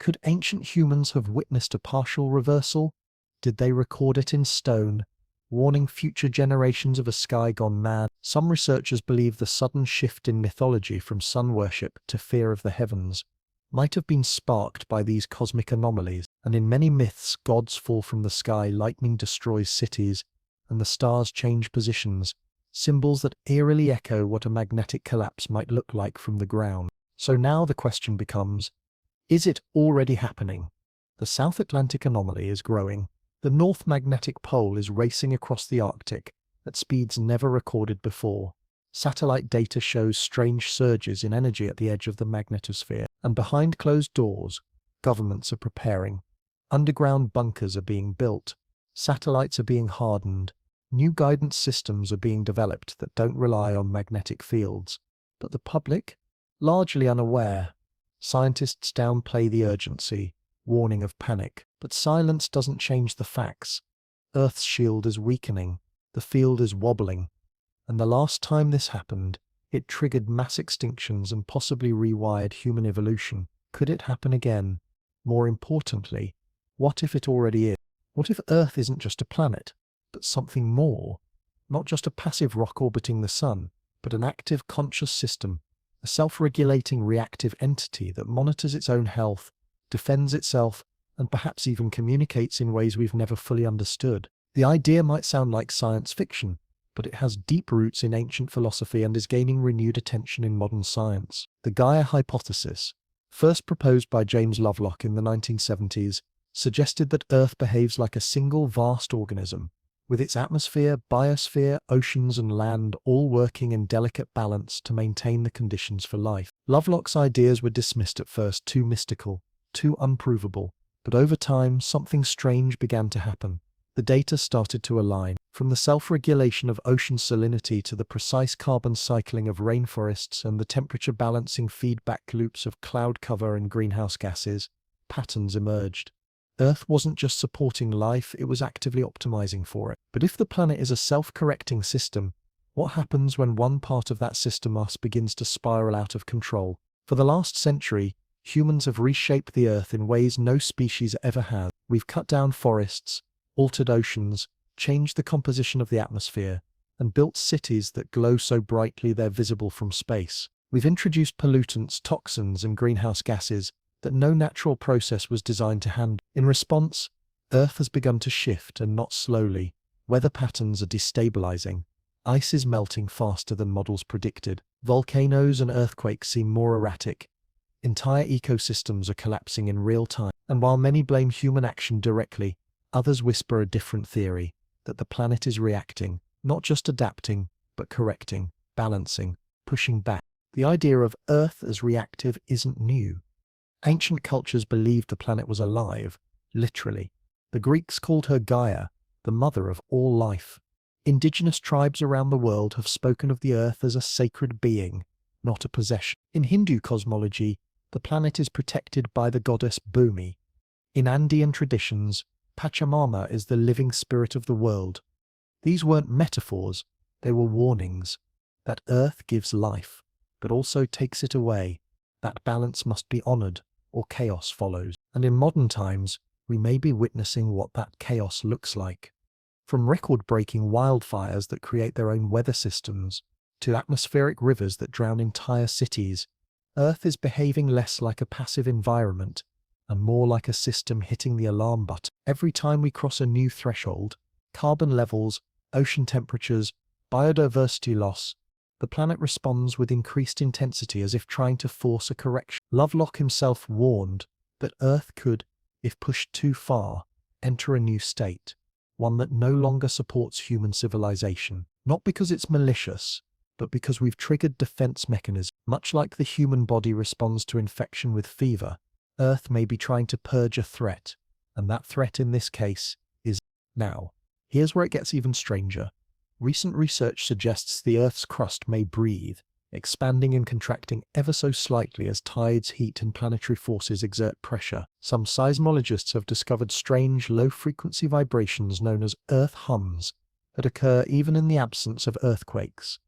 Could ancient humans have witnessed a partial reversal? Did they record it in stone, warning future generations of a sky gone mad? Some researchers believe the sudden shift in mythology from sun worship to fear of the heavens might have been sparked by these cosmic anomalies, and in many myths gods fall from the sky, lightning destroys cities, and the stars change positions, symbols that eerily echo what a magnetic collapse might look like from the ground. So now the question becomes, is it already happening? The South Atlantic anomaly is growing. The North Magnetic Pole is racing across the Arctic at speeds never recorded before. Satellite data shows strange surges in energy at the edge of the magnetosphere, and behind closed doors, governments are preparing. Underground bunkers are being built, satellites are being hardened, new guidance systems are being developed that don't rely on magnetic fields. But the public? Largely unaware. Scientists downplay the urgency, warning of panic. But silence doesn't change the facts. Earth's shield is weakening, the field is wobbling, and the last time this happened, it triggered mass extinctions and possibly rewired human evolution. Could it happen again? More importantly, what if it already is? What if Earth isn't just a planet, but something more? Not just a passive rock orbiting the sun, but an active conscious system, a self-regulating reactive entity that monitors its own health, defends itself, and perhaps even communicates in ways we've never fully understood. The idea might sound like science fiction, but it has deep roots in ancient philosophy and is gaining renewed attention in modern science. The Gaia hypothesis, first proposed by James Lovelock in the 1970s, suggested that Earth behaves like a single vast organism, with its atmosphere, biosphere, oceans, and land all working in delicate balance to maintain the conditions for life. Lovelock's ideas were dismissed at first, too mystical, too unprovable. But over time, something strange began to happen. The data started to align, from the self-regulation of ocean salinity to the precise carbon cycling of rainforests and the temperature-balancing feedback loops of cloud cover and greenhouse gases. Patterns emerged. Earth wasn't just supporting life, it was actively optimizing for it. But if the planet is a self-correcting system, what happens when one part of that system begins to spiral out of control? For the last century, humans have reshaped the Earth in ways no species ever has. We've cut down forests, altered oceans, changed the composition of the atmosphere, and built cities that glow so brightly they're visible from space. We've introduced pollutants, toxins, and greenhouse gases that no natural process was designed to handle. In response, Earth has begun to shift, and not slowly. Weather patterns are destabilizing. Ice is melting faster than models predicted. Volcanoes and earthquakes seem more erratic. Entire ecosystems are collapsing in real time, and while many blame human action directly, others whisper a different theory, that the planet is reacting, not just adapting, but correcting, balancing, pushing back. The idea of Earth as reactive isn't new. Ancient cultures believed the planet was alive, literally. The Greeks called her Gaia, the mother of all life. Indigenous tribes around the world have spoken of the Earth as a sacred being, not a possession. In Hindu cosmology, the planet is protected by the goddess Bhumi. In Andean traditions, Pachamama is the living spirit of the world. These weren't metaphors, they were warnings. That Earth gives life, but also takes it away. That balance must be honored, or chaos follows. And in modern times, we may be witnessing what that chaos looks like. From record-breaking wildfires that create their own weather systems, to atmospheric rivers that drown entire cities, Earth is behaving less like a passive environment and more like a system hitting the alarm button. Every time we cross a new threshold, carbon levels, ocean temperatures, biodiversity loss. The planet responds with increased intensity as if trying to force a correction. Lovelock himself warned that Earth could, if pushed too far, enter a new state, one that no longer supports human civilization. Not because it's malicious, but because we've triggered defense mechanisms. Much like the human body responds to infection with fever, Earth may be trying to purge a threat, and that threat in this case is now. Here's where it gets even stranger. Recent research suggests the Earth's crust may breathe, expanding and contracting ever so slightly as tides, heat, and planetary forces exert pressure. Some seismologists have discovered strange, low-frequency vibrations known as Earth hums that occur even in the absence of earthquakes.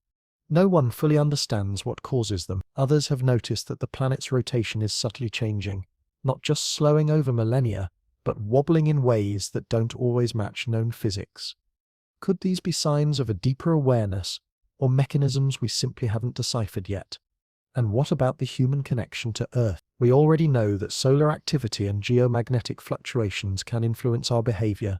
No one fully understands what causes them. Others have noticed that the planet's rotation is subtly changing, not just slowing over millennia, but wobbling in ways that don't always match known physics. Could these be signs of a deeper awareness, or mechanisms we simply haven't deciphered yet? And what about the human connection to Earth? We already know that solar activity and geomagnetic fluctuations can influence our behavior.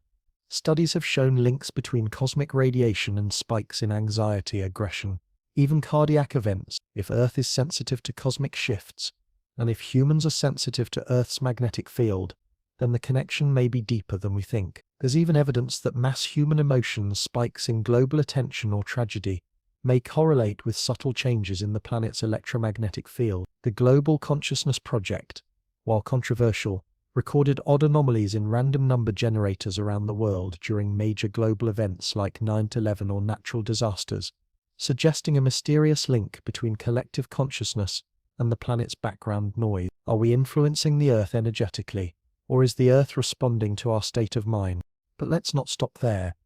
Studies have shown links between cosmic radiation and spikes in anxiety, aggression, even cardiac events. If Earth is sensitive to cosmic shifts, and if humans are sensitive to Earth's magnetic field, then the connection may be deeper than we think. There's even evidence that mass human emotions, spikes in global attention or tragedy, may correlate with subtle changes in the planet's electromagnetic field. The Global Consciousness Project, while controversial, recorded odd anomalies in random number generators around the world during major global events like 9/11 or natural disasters, suggesting a mysterious link between collective consciousness and the planet's background noise. Are we influencing the Earth energetically, or is the Earth responding to our state of mind? But let's not stop there.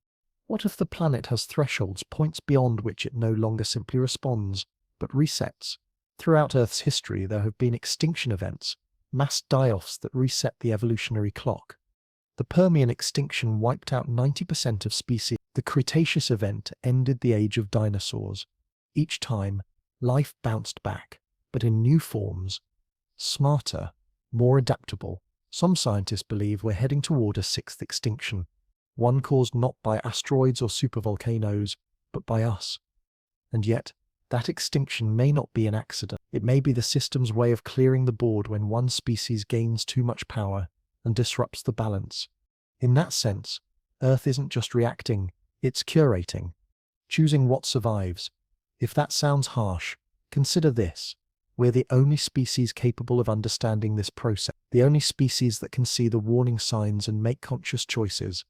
What if the planet has thresholds, points beyond which it no longer simply responds, but resets? Throughout Earth's history, there have been extinction events, mass die-offs that reset the evolutionary clock. The Permian extinction wiped out 90% of species. The Cretaceous event ended the age of dinosaurs. Each time, life bounced back, but in new forms, smarter, more adaptable. Some scientists believe we're heading toward a sixth extinction, one caused not by asteroids or supervolcanoes, but by us. And yet, that extinction may not be an accident. It may be the system's way of clearing the board when one species gains too much power and disrupts the balance. In that sense, Earth isn't just reacting, it's curating, choosing what survives. If that sounds harsh, consider this. We're the only species capable of understanding this process, the only species that can see the warning signs and make conscious choices.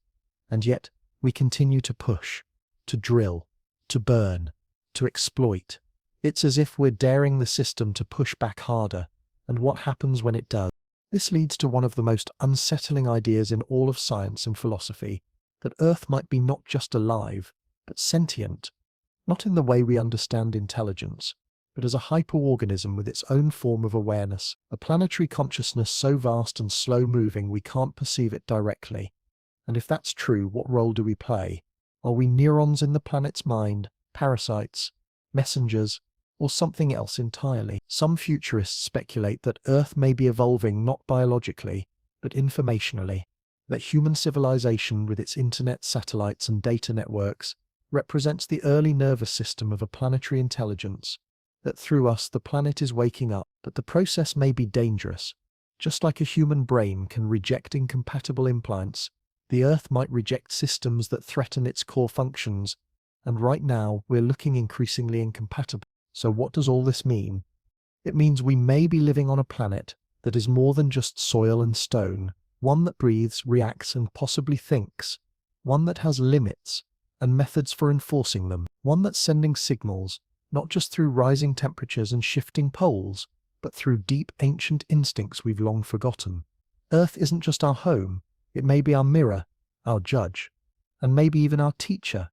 And yet, we continue to push, to drill, to burn, to exploit. It's as if we're daring the system to push back harder, and what happens when it does? This leads to one of the most unsettling ideas in all of science and philosophy, that Earth might be not just alive, but sentient, not in the way we understand intelligence, but as a hyperorganism with its own form of awareness, a planetary consciousness so vast and slow-moving we can't perceive it directly. And if that's true, what role do we play? Are we neurons in the planet's mind, parasites, messengers, or something else entirely? Some futurists speculate that Earth may be evolving not biologically, but informationally, that human civilization with its internet, satellites, and data networks represents the early nervous system of a planetary intelligence, that through us the planet is waking up. But the process may be dangerous. Just like a human brain can reject incompatible implants, the Earth might reject systems that threaten its core functions, and right now we're looking increasingly incompatible. So what does all this mean? It means we may be living on a planet that is more than just soil and stone, one that breathes, reacts, and possibly thinks, one that has limits and methods for enforcing them, one that's sending signals, not just through rising temperatures and shifting poles, but through deep ancient instincts we've long forgotten. Earth isn't just our home, it may be our mirror, our judge, and maybe even our teacher.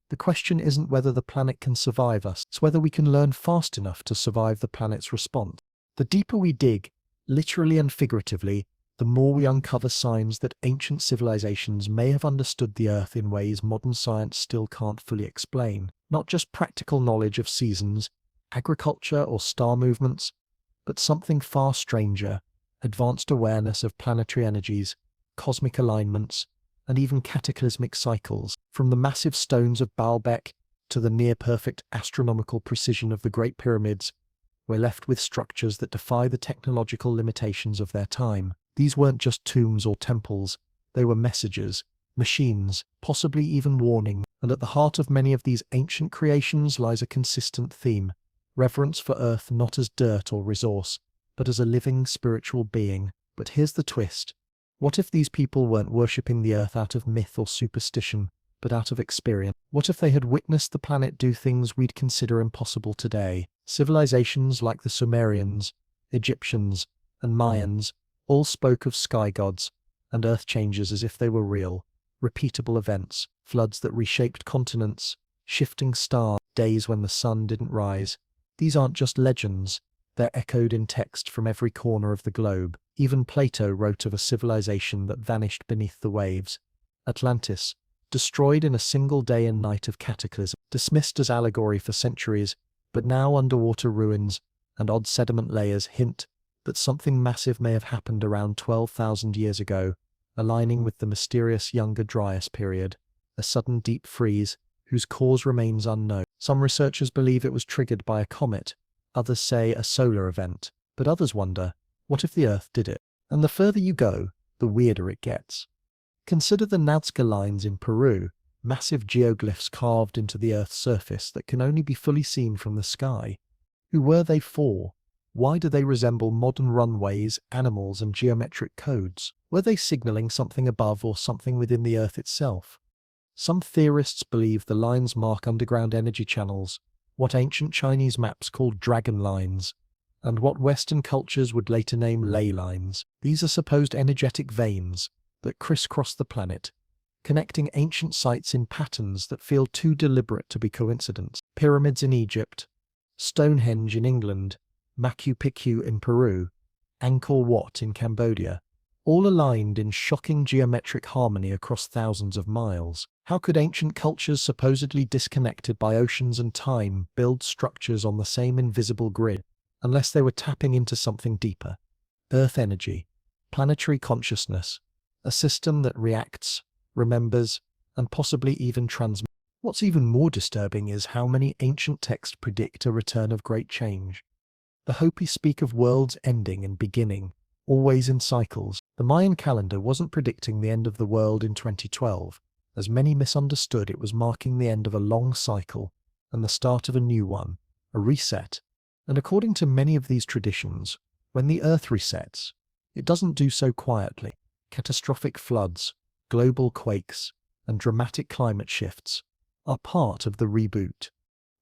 The question isn't whether the planet can survive us, it's whether we can learn fast enough to survive the planet's response. The deeper we dig, literally and figuratively, the more we uncover signs that ancient civilizations may have understood the Earth in ways modern science still can't fully explain. Not just practical knowledge of seasons, agriculture, or star movements, but something far stranger, advanced awareness of planetary energies, cosmic alignments, and even cataclysmic cycles. From the massive stones of Baalbek to the near-perfect astronomical precision of the Great Pyramids, we're left with structures that defy the technological limitations of their time. These weren't just tombs or temples, they were messages, machines, possibly even warning. And at the heart of many of these ancient creations lies a consistent theme: reverence for Earth not as dirt or resource, but as a living spiritual being. But here's the twist. What if these people weren't worshipping the Earth out of myth or superstition, but out of experience? What if they had witnessed the planet do things we'd consider impossible today? Civilizations like the Sumerians, Egyptians, and Mayans all spoke of sky gods and earth changes as if they were real, repeatable events, floods that reshaped continents, shifting stars, days when the sun didn't rise. These aren't just legends, they're echoed in text from every corner of the globe. Even Plato wrote of a civilization that vanished beneath the waves. Atlantis, destroyed in a single day and night of cataclysm, dismissed as allegory for centuries, but now underwater ruins and odd sediment layers hint that something massive may have happened around 12,000 years ago, aligning with the mysterious Younger Dryas period, a sudden deep freeze whose cause remains unknown. Some researchers believe it was triggered by a comet, others say a solar event, but others wonder, what if the Earth did it? And the further you go, the weirder it gets. Consider the Nazca lines in Peru, massive geoglyphs carved into the Earth's surface that can only be fully seen from the sky. Who were they for? Why do they resemble modern runways, animals, and geometric codes? Were they signaling something above or something within the Earth itself? Some theorists believe the lines mark underground energy channels, what ancient Chinese maps called dragon lines, and what Western cultures would later name ley lines. These are supposed energetic veins that crisscross the planet, connecting ancient sites in patterns that feel too deliberate to be coincidence. Pyramids in Egypt, Stonehenge in England, Machu Picchu in Peru, Angkor Wat in Cambodia, all aligned in shocking geometric harmony across thousands of miles. How could ancient cultures supposedly disconnected by oceans and time build structures on the same invisible grid, unless they were tapping into something deeper? Earth energy, planetary consciousness, a system that reacts, remembers, and possibly even transmits. What's even more disturbing is how many ancient texts predict a return of great change. The Hopi speak of worlds ending and beginning, always in cycles. The Mayan calendar wasn't predicting the end of the world in 2012, as many misunderstood it was marking the end of a long cycle and the start of a new one, a reset. And according to many of these traditions, when the Earth resets, it doesn't do so quietly. Catastrophic floods, global quakes, and dramatic climate shifts are part of the reboot.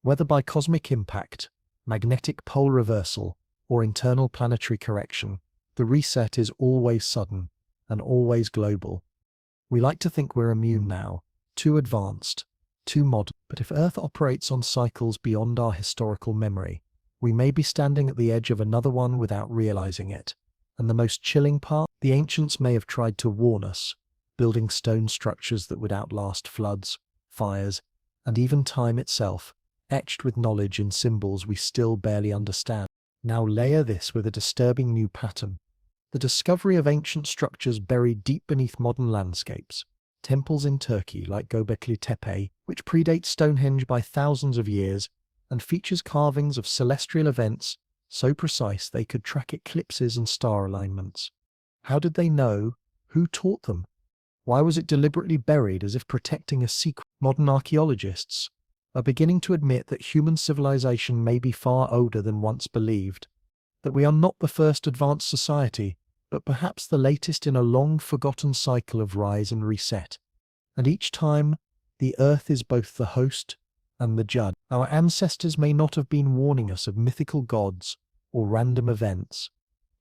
Whether by cosmic impact, magnetic pole reversal, or internal planetary correction, the reset is always sudden and always global. We like to think we're immune now, too advanced, too modern. But if Earth operates on cycles beyond our historical memory, we may be standing at the edge of another one without realizing it. And the most chilling part, the ancients may have tried to warn us, building stone structures that would outlast floods, fires, and even time itself, etched with knowledge in symbols we still barely understand. Now layer this with a disturbing new pattern: the discovery of ancient structures buried deep beneath modern landscapes. Temples in Turkey like Göbekli Tepe, which predates Stonehenge by thousands of years, and features carvings of celestial events so precise they could track eclipses and star alignments. How did they know? Who taught them? Why was it deliberately buried as if protecting a secret? Modern archaeologists are beginning to admit that human civilization may be far older than once believed, that we are not the first advanced society, but perhaps the latest in a long-forgotten cycle of rise and reset. And each time, the Earth is both the host and the judge. Our ancestors may not have been warning us of mythical gods or random events,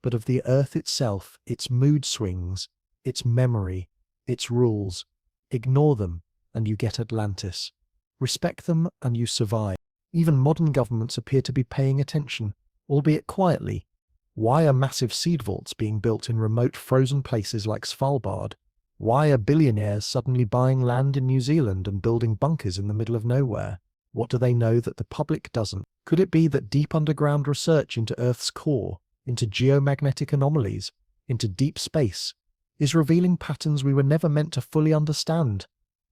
but of the Earth itself, its mood swings, its memory, its rules. Ignore them, and you get Atlantis. Respect them, and you survive. Even modern governments appear to be paying attention, albeit quietly. Why are massive seed vaults being built in remote frozen places like Svalbard? Why are billionaires suddenly buying land in New Zealand and building bunkers in the middle of nowhere? What do they know that the public doesn't? Could it be that deep underground research into Earth's core, into geomagnetic anomalies, into deep space, is revealing patterns we were never meant to fully understand?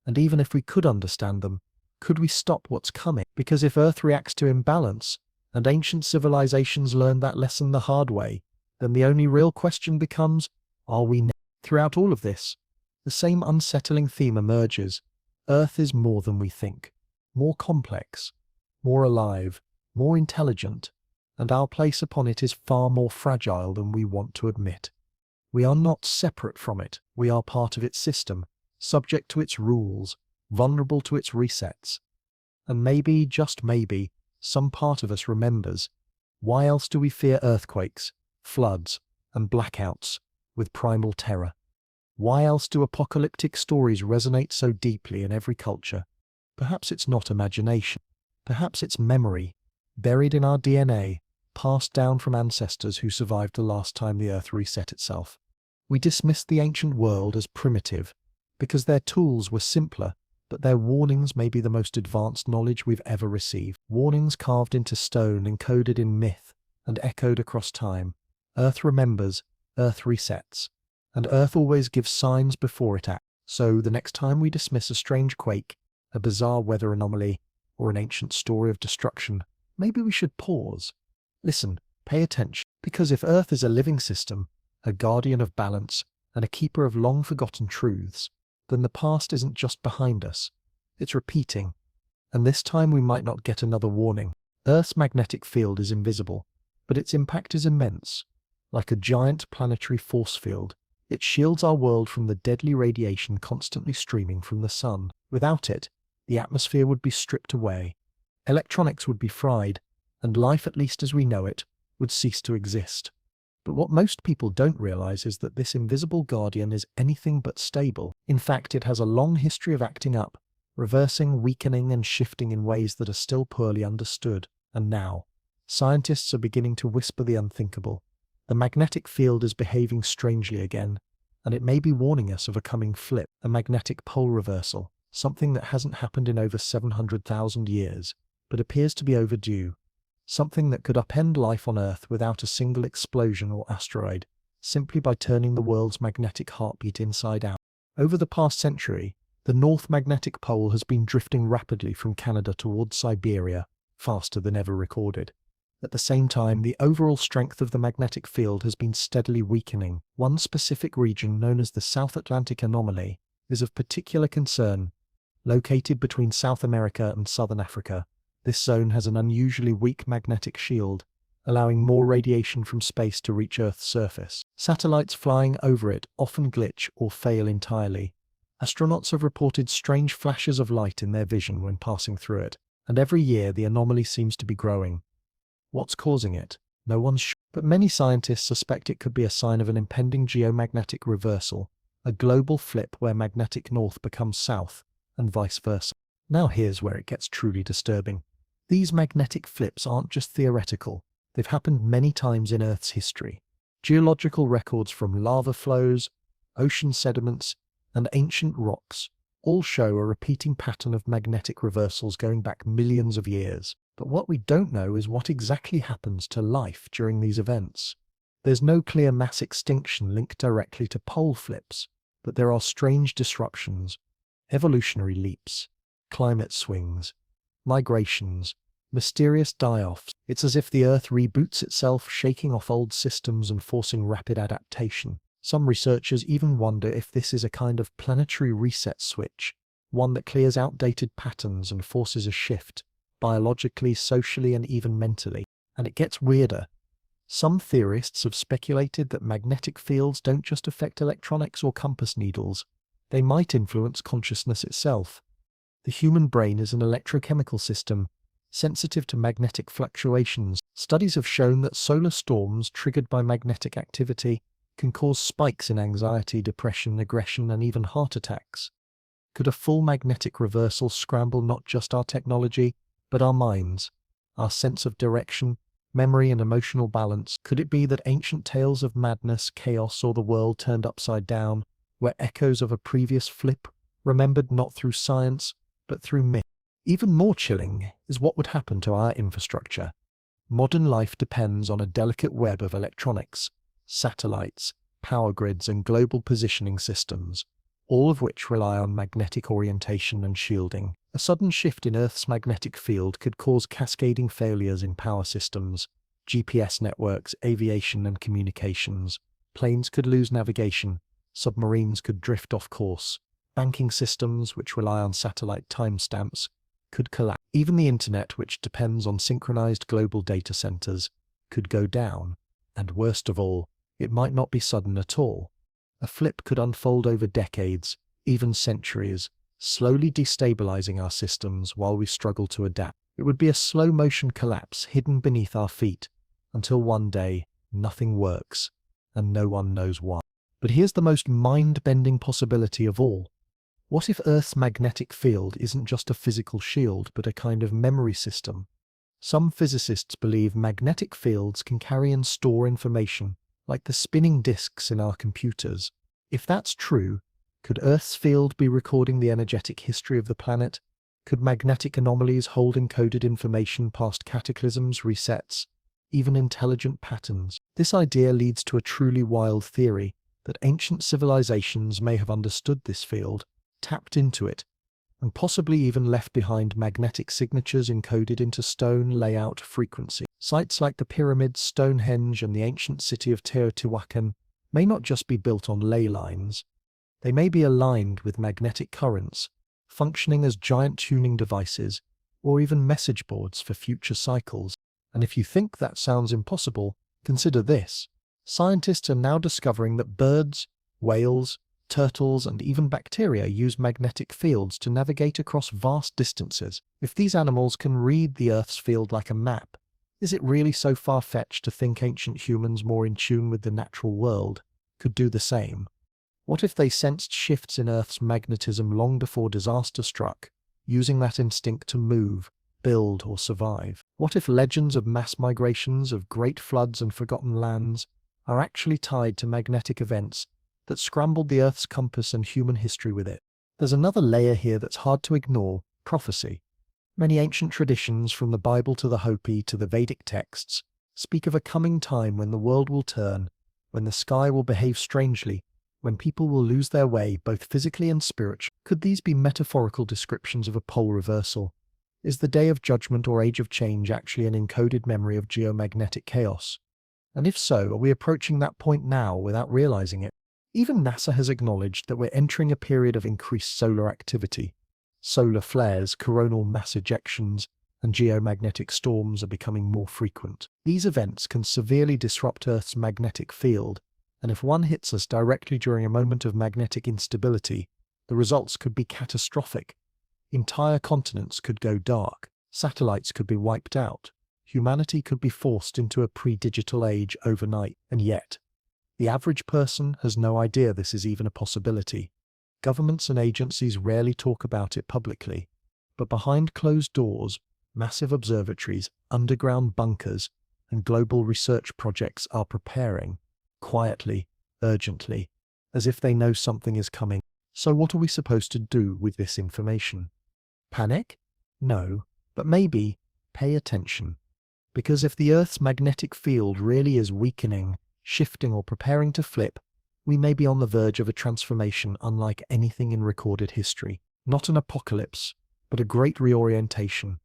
And even if we could understand them, Could we stop what's coming? Because if Earth reacts to imbalance, and ancient civilizations learned that lesson the hard way, then the only real question becomes, are we next? Throughout all of this, the same unsettling theme emerges. Earth is more than we think, more complex, more alive, more intelligent, and our place upon it is far more fragile than we want to admit. We are not separate from it, we are part of its system, subject to its rules, vulnerable to its resets. And maybe, just maybe, some part of us remembers. Why else do we fear earthquakes, floods, and blackouts with primal terror? Why else do apocalyptic stories resonate so deeply in every culture? Perhaps it's not imagination. Perhaps it's memory, buried in our DNA, passed down from ancestors who survived the last time the Earth reset itself. We dismissed the ancient world as primitive because their tools were simpler, but their warnings may be the most advanced knowledge we've ever received. Warnings carved into stone, encoded in myth, and echoed across time. Earth remembers, Earth resets, and Earth always gives signs before it acts. So the next time we dismiss a strange quake, a bizarre weather anomaly, or an ancient story of destruction, maybe we should pause. Listen, pay attention, because if Earth is a living system, a guardian of balance, and a keeper of long-forgotten truths, then the past isn't just behind us, it's repeating. And this time we might not get another warning. Earth's magnetic field is invisible, but its impact is immense. Like a giant planetary force field, it shields our world from the deadly radiation constantly streaming from the sun. Without it, the atmosphere would be stripped away, electronics would be fried, and life, at least as we know it, would cease to exist. But what most people don't realize is that this invisible guardian is anything but stable. In fact, it has a long history of acting up, reversing, weakening, and shifting in ways that are still poorly understood. And now, scientists are beginning to whisper the unthinkable. The magnetic field is behaving strangely again, and it may be warning us of a coming flip, a magnetic pole reversal, something that hasn't happened in over 700,000 years, but appears to be overdue. Something that could upend life on Earth without a single explosion or asteroid, simply by turning the world's magnetic heartbeat inside out. Over the past century, the North Magnetic Pole has been drifting rapidly from Canada towards Siberia, faster than ever recorded. At the same time, the overall strength of the magnetic field has been steadily weakening. One specific region, known as the South Atlantic Anomaly, is of particular concern. Located between South America and Southern Africa, this zone has an unusually weak magnetic shield, allowing more radiation from space to reach Earth's surface. Satellites flying over it often glitch or fail entirely. Astronauts have reported strange flashes of light in their vision when passing through it, and every year the anomaly seems to be growing. What's causing it? No one's sure, but many scientists suspect it could be a sign of an impending geomagnetic reversal, a global flip where magnetic north becomes south, and vice versa. Now here's where it gets truly disturbing. These magnetic flips aren't just theoretical, they've happened many times in Earth's history. Geological records from lava flows, ocean sediments, and ancient rocks all show a repeating pattern of magnetic reversals going back millions of years. But what we don't know is what exactly happens to life during these events. There's no clear mass extinction linked directly to pole flips, but there are strange disruptions, evolutionary leaps, climate swings, migrations, mysterious die-offs. It's as if the Earth reboots itself, shaking off old systems and forcing rapid adaptation. Some researchers even wonder if this is a kind of planetary reset switch, one that clears outdated patterns and forces a shift, biologically, socially, and even mentally. And it gets weirder. Some theorists have speculated that magnetic fields don't just affect electronics or compass needles, they might influence consciousness itself. The human brain is an electrochemical system, sensitive to magnetic fluctuations. Studies have shown that solar storms triggered by magnetic activity can cause spikes in anxiety, depression, aggression, and even heart attacks. Could a full magnetic reversal scramble not just our technology, but our minds, our sense of direction, memory, and emotional balance? Could it be that ancient tales of madness, chaos, or the world turned upside down were echoes of a previous flip, remembered not through science, but through myth? Even more chilling is what would happen to our infrastructure. Modern life depends on a delicate web of electronics, satellites, power grids, and global positioning systems, all of which rely on magnetic orientation and shielding. A sudden shift in Earth's magnetic field could cause cascading failures in power systems, GPS networks, aviation and communications. Planes could lose navigation, submarines could drift off course, banking systems, which rely on satellite timestamps, could collapse. Even the internet, which depends on synchronized global data centers, could go down. And worst of all, it might not be sudden at all. A flip could unfold over decades, even centuries, slowly destabilizing our systems while we struggle to adapt. It would be a slow-motion collapse hidden beneath our feet, until one day, nothing works, and no one knows why. But here's the most mind-bending possibility of all. What if Earth's magnetic field isn't just a physical shield, but a kind of memory system? Some physicists believe magnetic fields can carry and store information, like the spinning disks in our computers. If that's true, could Earth's field be recording the energetic history of the planet? Could magnetic anomalies hold encoded information past cataclysms, resets, even intelligent patterns? This idea leads to a truly wild theory that ancient civilizations may have understood this field, tapped into it, and possibly even left behind magnetic signatures encoded into stone layout frequency. Sites like the pyramids, Stonehenge, and the ancient city of Teotihuacan may not just be built on ley lines. They may be aligned with magnetic currents, functioning as giant tuning devices, or even message boards for future cycles. And if you think that sounds impossible, consider this. Scientists are now discovering that birds, whales, turtles, and even bacteria use magnetic fields to navigate across vast distances. If these animals can read the Earth's field like a map, is it really so far-fetched to think ancient humans more in tune with the natural world could do the same? What if they sensed shifts in Earth's magnetism long before disaster struck, using that instinct to move, build, or survive? What if legends of mass migrations, of great floods and forgotten lands, are actually tied to magnetic events that scrambled the Earth's compass and human history with it? There's another layer here that's hard to ignore: prophecy. Many ancient traditions, from the Bible to the Hopi to the Vedic texts, speak of a coming time when the world will turn, when the sky will behave strangely, when people will lose their way, both physically and spiritually. Could these be metaphorical descriptions of a pole reversal? Is the Day of Judgment or Age of Change actually an encoded memory of geomagnetic chaos? And if so, are we approaching that point now without realizing it? Even NASA has acknowledged that we're entering a period of increased solar activity. Solar flares, coronal mass ejections, and geomagnetic storms are becoming more frequent. These events can severely disrupt Earth's magnetic field, and if one hits us directly during a moment of magnetic instability, the results could be catastrophic. Entire continents could go dark, satellites could be wiped out, humanity could be forced into a pre-digital age overnight. And yet, the average person has no idea this is even a possibility. Governments and agencies rarely talk about it publicly, but behind closed doors, massive observatories, underground bunkers, and global research projects are preparing, quietly, urgently, as if they know something is coming. So what are we supposed to do with this information? Panic? No, but maybe pay attention. Because if the Earth's magnetic field really is weakening, shifting, or preparing to flip, we may be on the verge of a transformation unlike anything in recorded history. Not an apocalypse, but a great reorientation.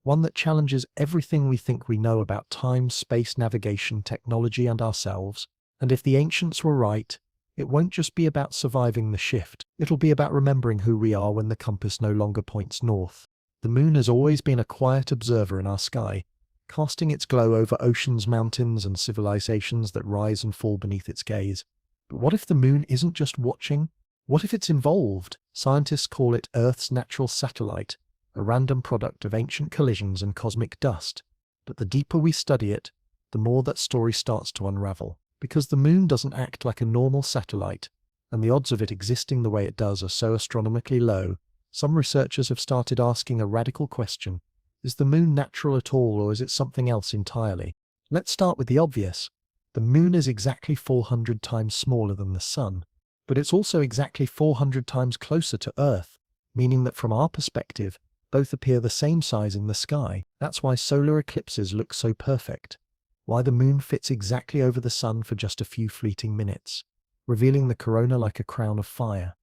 One that challenges everything we think we know about time, space, navigation, technology, and ourselves. And if the ancients were right, it won't just be about surviving the shift. It'll be about remembering who we are when the compass no longer points north. The moon has always been a quiet observer in our sky, casting its glow over oceans, mountains, and civilizations that rise and fall beneath its gaze. But what if the moon isn't just watching? What if it's involved? Scientists call it Earth's natural satellite, a random product of ancient collisions and cosmic dust. But the deeper we study it, the more that story starts to unravel. Because the moon doesn't act like a normal satellite, and the odds of it existing the way it does are so astronomically low, some researchers have started asking a radical question: is the moon natural at all, or is it something else entirely? Let's start with the obvious. The moon is exactly 400 times smaller than the sun, but it's also exactly 400 times closer to Earth, meaning that from our perspective, both appear the same size in the sky. That's why solar eclipses look so perfect. Why the moon fits exactly over the sun for just a few fleeting minutes, revealing the corona like a crown of fire.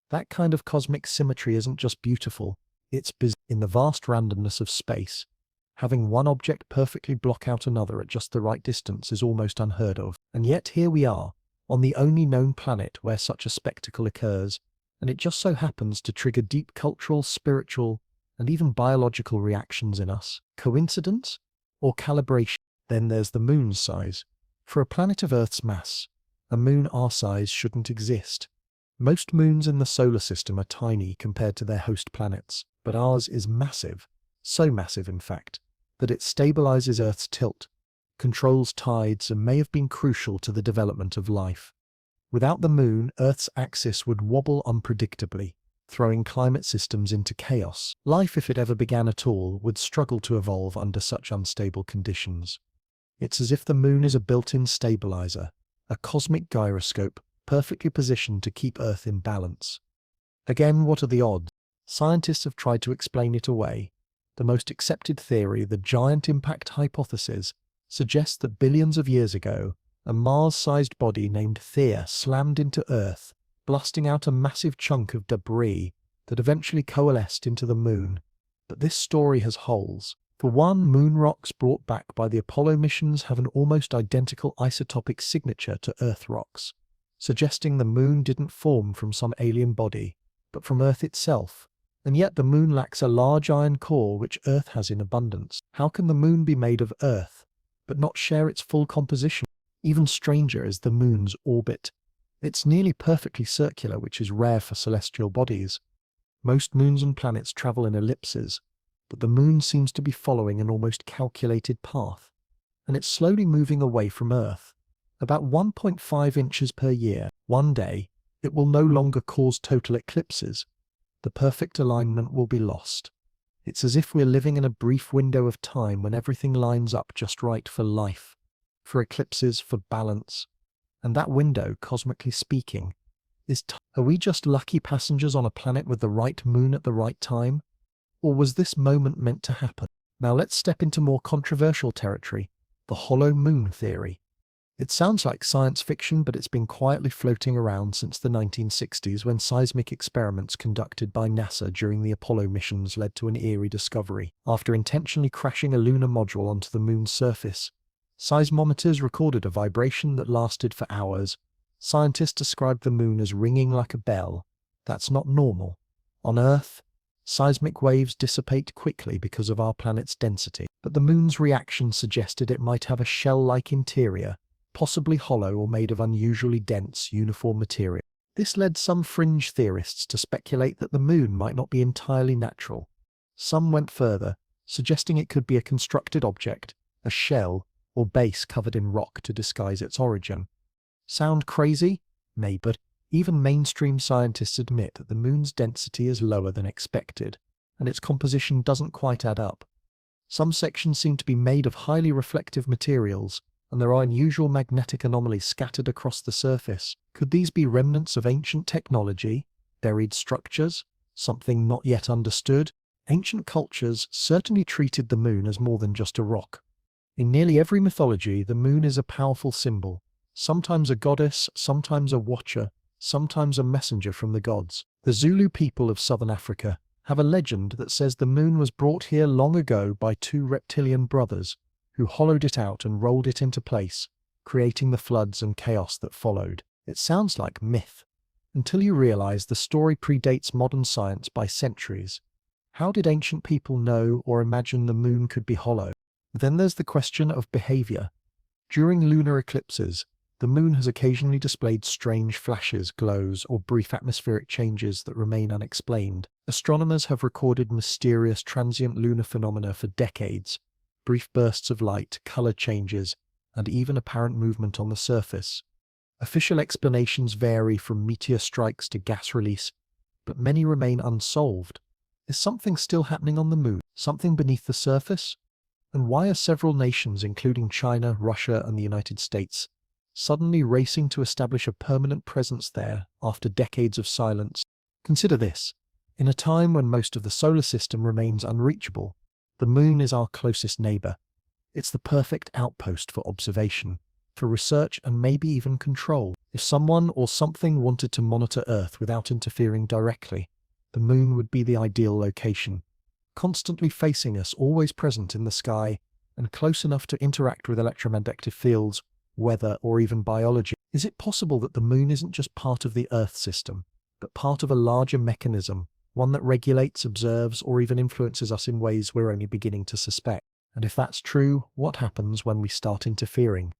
That kind of cosmic symmetry isn't just beautiful, It's busy in the vast randomness of space. Having one object perfectly block out another at just the right distance is almost unheard of. And yet here we are, on the only known planet where such a spectacle occurs, and it just so happens to trigger deep cultural, spiritual, and even biological reactions in us. Coincidence? Or calibration? Then there's the moon's size. For a planet of Earth's mass, a moon our size shouldn't exist. Most moons in the solar system are tiny compared to their host planets, but ours is massive, so massive in fact, that it stabilizes Earth's tilt, controls tides, and may have been crucial to the development of life. Without the moon, Earth's axis would wobble unpredictably, throwing climate systems into chaos. Life, if it ever began at all, would struggle to evolve under such unstable conditions. It's as if the moon is a built-in stabilizer, a cosmic gyroscope, perfectly positioned to keep Earth in balance. Again, what are the odds? Scientists have tried to explain it away. The most accepted theory, the giant impact hypothesis, suggests that billions of years ago, a Mars-sized body named Theia slammed into Earth, blasting out a massive chunk of debris that eventually coalesced into the moon. But this story has holes. For one, moon rocks brought back by the Apollo missions have an almost identical isotopic signature to Earth rocks, suggesting the moon didn't form from some alien body, but from Earth itself. And yet the moon lacks a large iron core which Earth has in abundance. How can the moon be made of Earth, but not share its full composition? Even stranger is the moon's orbit. It's nearly perfectly circular, which is rare for celestial bodies. Most moons and planets travel in ellipses, but the moon seems to be following an almost calculated path, and it's slowly moving away from Earth, about 1.5 inches per year. One day, it will no longer cause total eclipses. The perfect alignment will be lost. It's as if we're living in a brief window of time when everything lines up just right for life, for eclipses, for balance. And that window, cosmically speaking, is time. Are we just lucky passengers on a planet with the right moon at the right time? Or was this moment meant to happen? Now let's step into more controversial territory, the hollow moon theory. It sounds like science fiction, but it's been quietly floating around since the 1960s when seismic experiments conducted by NASA during the Apollo missions led to an eerie discovery. After intentionally crashing a lunar module onto the moon's surface, seismometers recorded a vibration that lasted for hours. Scientists described the moon as ringing like a bell. That's not normal. On Earth, seismic waves dissipate quickly because of our planet's density, but the moon's reaction suggested it might have a shell-like interior, possibly hollow or made of unusually dense, uniform material. This led some fringe theorists to speculate that the moon might not be entirely natural. Some went further, suggesting it could be a constructed object, a shell, or base covered in rock to disguise its origin. Sound crazy? Maybe, but even mainstream scientists admit that the moon's density is lower than expected, and its composition doesn't quite add up. Some sections seem to be made of highly reflective materials, and there are unusual magnetic anomalies scattered across the surface. Could these be remnants of ancient technology, buried structures, something not yet understood? Ancient cultures certainly treated the moon as more than just a rock. In nearly every mythology, the moon is a powerful symbol, sometimes a goddess, sometimes a watcher, sometimes a messenger from the gods. The Zulu people of southern Africa have a legend that says the moon was brought here long ago by two reptilian brothers, who hollowed it out and rolled it into place, creating the floods and chaos that followed. It sounds like myth, until you realize the story predates modern science by centuries. How did ancient people know or imagine the moon could be hollow? Then there's the question of behavior. During lunar eclipses, the moon has occasionally displayed strange flashes, glows, or brief atmospheric changes that remain unexplained. Astronomers have recorded mysterious transient lunar phenomena for decades, brief bursts of light, color changes, and even apparent movement on the surface. Official explanations vary from meteor strikes to gas release, but many remain unsolved. Is something still happening on the moon? Something beneath the surface? And why are several nations, including China, Russia, and the United States, suddenly racing to establish a permanent presence there after decades of silence? Consider this. In a time when most of the solar system remains unreachable, the moon is our closest neighbor. It's the perfect outpost for observation, for research, and maybe even control. If someone or something wanted to monitor Earth without interfering directly, the moon would be the ideal location, constantly facing us, always present in the sky, and close enough to interact with electromagnetic fields, weather, or even biology. Is it possible that the moon isn't just part of the Earth system, but part of a larger mechanism, one that regulates, observes, or even influences us in ways we're only beginning to suspect? And if that's true, what happens when we start interfering?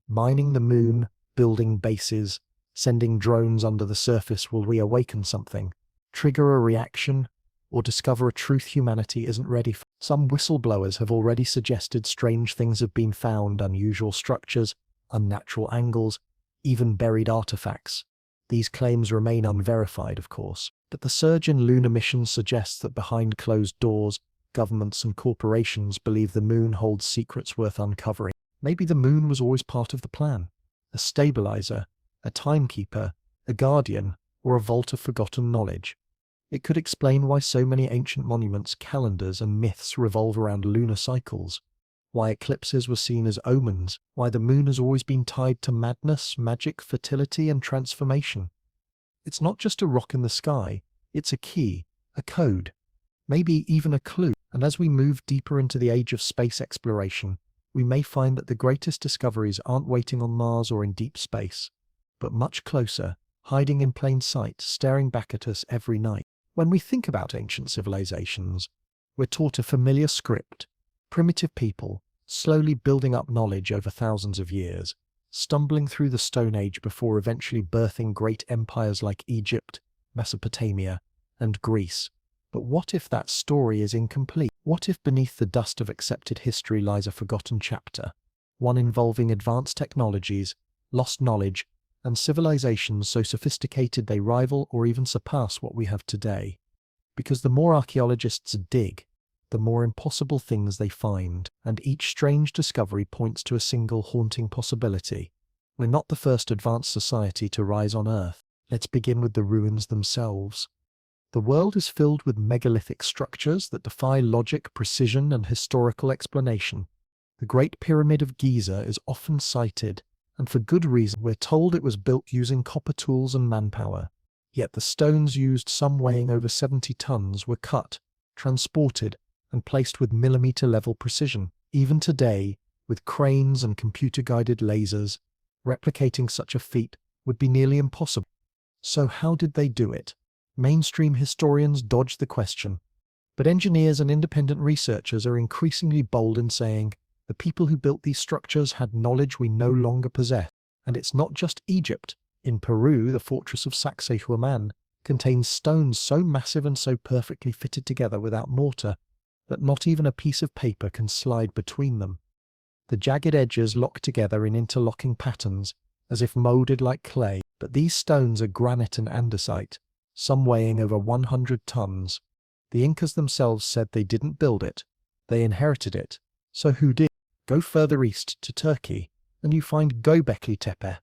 Mining the moon, building bases, sending drones under the surface, will we awaken something, trigger a reaction, or discover a truth humanity isn't ready for? Some whistleblowers have already suggested strange things have been found, unusual structures, unnatural angles, even buried artifacts. These claims remain unverified, of course, but the surge in lunar missions suggests that behind closed doors, governments and corporations believe the moon holds secrets worth uncovering. Maybe the moon was always part of the plan, a stabilizer, a timekeeper, a guardian, or a vault of forgotten knowledge. It could explain why so many ancient monuments, calendars, and myths revolve around lunar cycles, why eclipses were seen as omens, why the moon has always been tied to madness, magic, fertility, and transformation. It's not just a rock in the sky, it's a key, a code, maybe even a clue. And as we move deeper into the age of space exploration, we may find that the greatest discoveries aren't waiting on Mars or in deep space, but much closer, hiding in plain sight, staring back at us every night. When we think about ancient civilizations, we're taught a familiar script: primitive people, slowly building up knowledge over thousands of years, stumbling through the Stone Age before eventually birthing great empires like Egypt, Mesopotamia, and Greece. But what if that story is incomplete? What if beneath the dust of accepted history lies a forgotten chapter, one involving advanced technologies, lost knowledge, and civilizations so sophisticated they rival or even surpass what we have today? Because the more archaeologists dig, the more impossible things they find, and each strange discovery points to a single haunting possibility. We're not the first advanced society to rise on Earth. Let's begin with the ruins themselves. The world is filled with megalithic structures that defy logic, precision, and historical explanation. The Great Pyramid of Giza is often cited, and for good reason. We're told it was built using copper tools and manpower. Yet the stones used, some weighing over 70 tons, were cut, transported, and placed with millimeter-level precision. Even today, with cranes and computer-guided lasers, replicating such a feat would be nearly impossible. So how did they do it? Mainstream historians dodge the question, but engineers and independent researchers are increasingly bold in saying the people who built these structures had knowledge we no longer possess. And it's not just Egypt. In Peru, the fortress of Sacsayhuaman contains stones so massive and so perfectly fitted together without mortar that not even a piece of paper can slide between them. The jagged edges lock together in interlocking patterns, as if molded like clay. But these stones are granite and andesite, some weighing over 100 tons. The Incas themselves said they didn't build it, they inherited it. So who did? Go further east to Turkey, and you find Göbekli Tepe,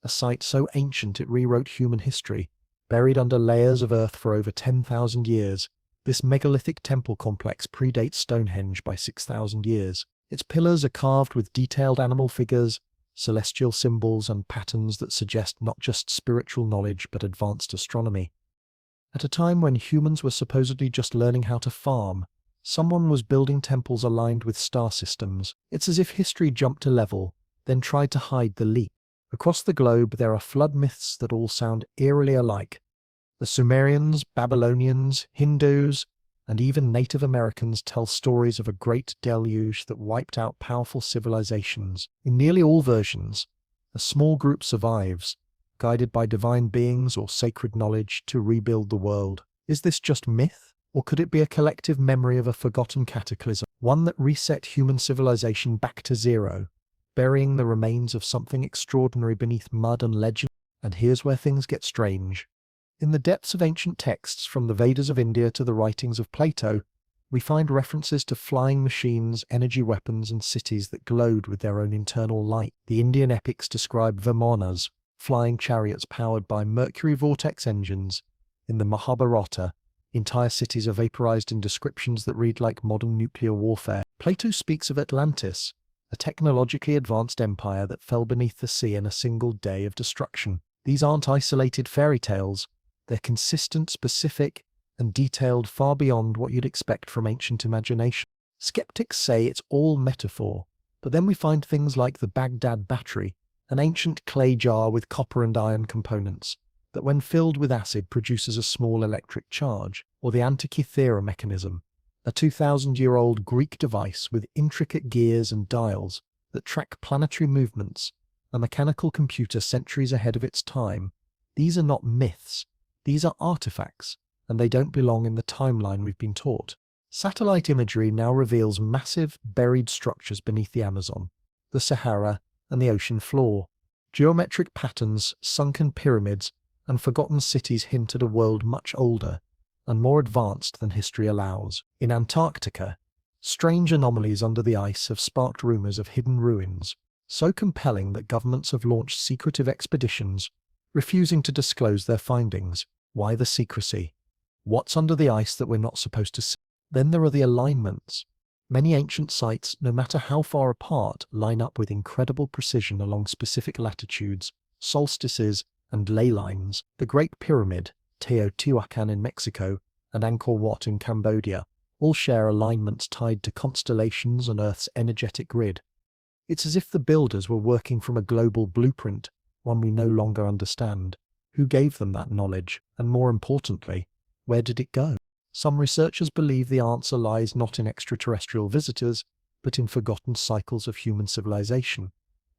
a site so ancient it rewrote human history. Buried under layers of earth for over 10,000 years, this megalithic temple complex predates Stonehenge by 6,000 years. Its pillars are carved with detailed animal figures, celestial symbols, and patterns that suggest not just spiritual knowledge but advanced astronomy. At a time when humans were supposedly just learning how to farm, someone was building temples aligned with star systems. It's as if history jumped a level, then tried to hide the leap. Across the globe, there are flood myths that all sound eerily alike. The Sumerians, Babylonians, Hindus, and even Native Americans tell stories of a great deluge that wiped out powerful civilizations. In nearly all versions, a small group survives, guided by divine beings or sacred knowledge to rebuild the world. Is this just myth? Or could it be a collective memory of a forgotten cataclysm, one that reset human civilization back to zero, burying the remains of something extraordinary beneath mud and legend? And here's where things get strange. In the depths of ancient texts, from the Vedas of India to the writings of Plato, we find references to flying machines, energy weapons, and cities that glowed with their own internal light. The Indian epics describe Vimanas, flying chariots powered by mercury vortex engines. In the Mahabharata, entire cities are vaporized in descriptions that read like modern nuclear warfare. Plato speaks of Atlantis, a technologically advanced empire that fell beneath the sea in a single day of destruction. These aren't isolated fairy tales. They're consistent, specific, and detailed far beyond what you'd expect from ancient imagination. Skeptics say it's all metaphor, but then we find things like the Baghdad battery, an ancient clay jar with copper and iron components that when filled with acid produces a small electric charge, or the Antikythera mechanism, a 2,000-year-old Greek device with intricate gears and dials that track planetary movements, a mechanical computer centuries ahead of its time. These are not myths, these are artifacts, and they don't belong in the timeline we've been taught. Satellite imagery now reveals massive, buried structures beneath the Amazon, the Sahara, and the ocean floor. Geometric patterns, sunken pyramids, and forgotten cities hint at a world much older and more advanced than history allows. In Antarctica, strange anomalies under the ice have sparked rumors of hidden ruins, so compelling that governments have launched secretive expeditions, refusing to disclose their findings. Why the secrecy? What's under the ice that we're not supposed to see? Then there are the alignments. Many ancient sites, no matter how far apart, line up with incredible precision along specific latitudes, solstices, and ley lines. The Great Pyramid, Teotihuacan in Mexico, and Angkor Wat in Cambodia all share alignments tied to constellations and Earth's energetic grid. It's as if the builders were working from a global blueprint, one we no longer understand. Who gave them that knowledge? And more importantly, where did it go? Some researchers believe the answer lies not in extraterrestrial visitors, but in forgotten cycles of human civilization,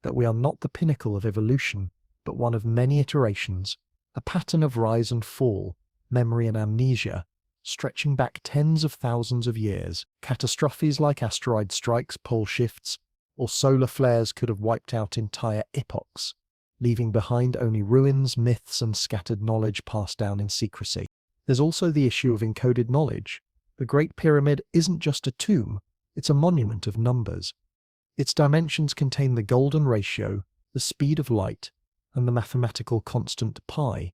that we are not the pinnacle of evolution, but one of many iterations, a pattern of rise and fall, memory and amnesia, stretching back tens of thousands of years. Catastrophes like asteroid strikes, pole shifts, or solar flares could have wiped out entire epochs, leaving behind only ruins, myths, and scattered knowledge passed down in secrecy. There's also the issue of encoded knowledge. The Great Pyramid isn't just a tomb, it's a monument of numbers. Its dimensions contain the golden ratio, the speed of light, and the mathematical constant pi,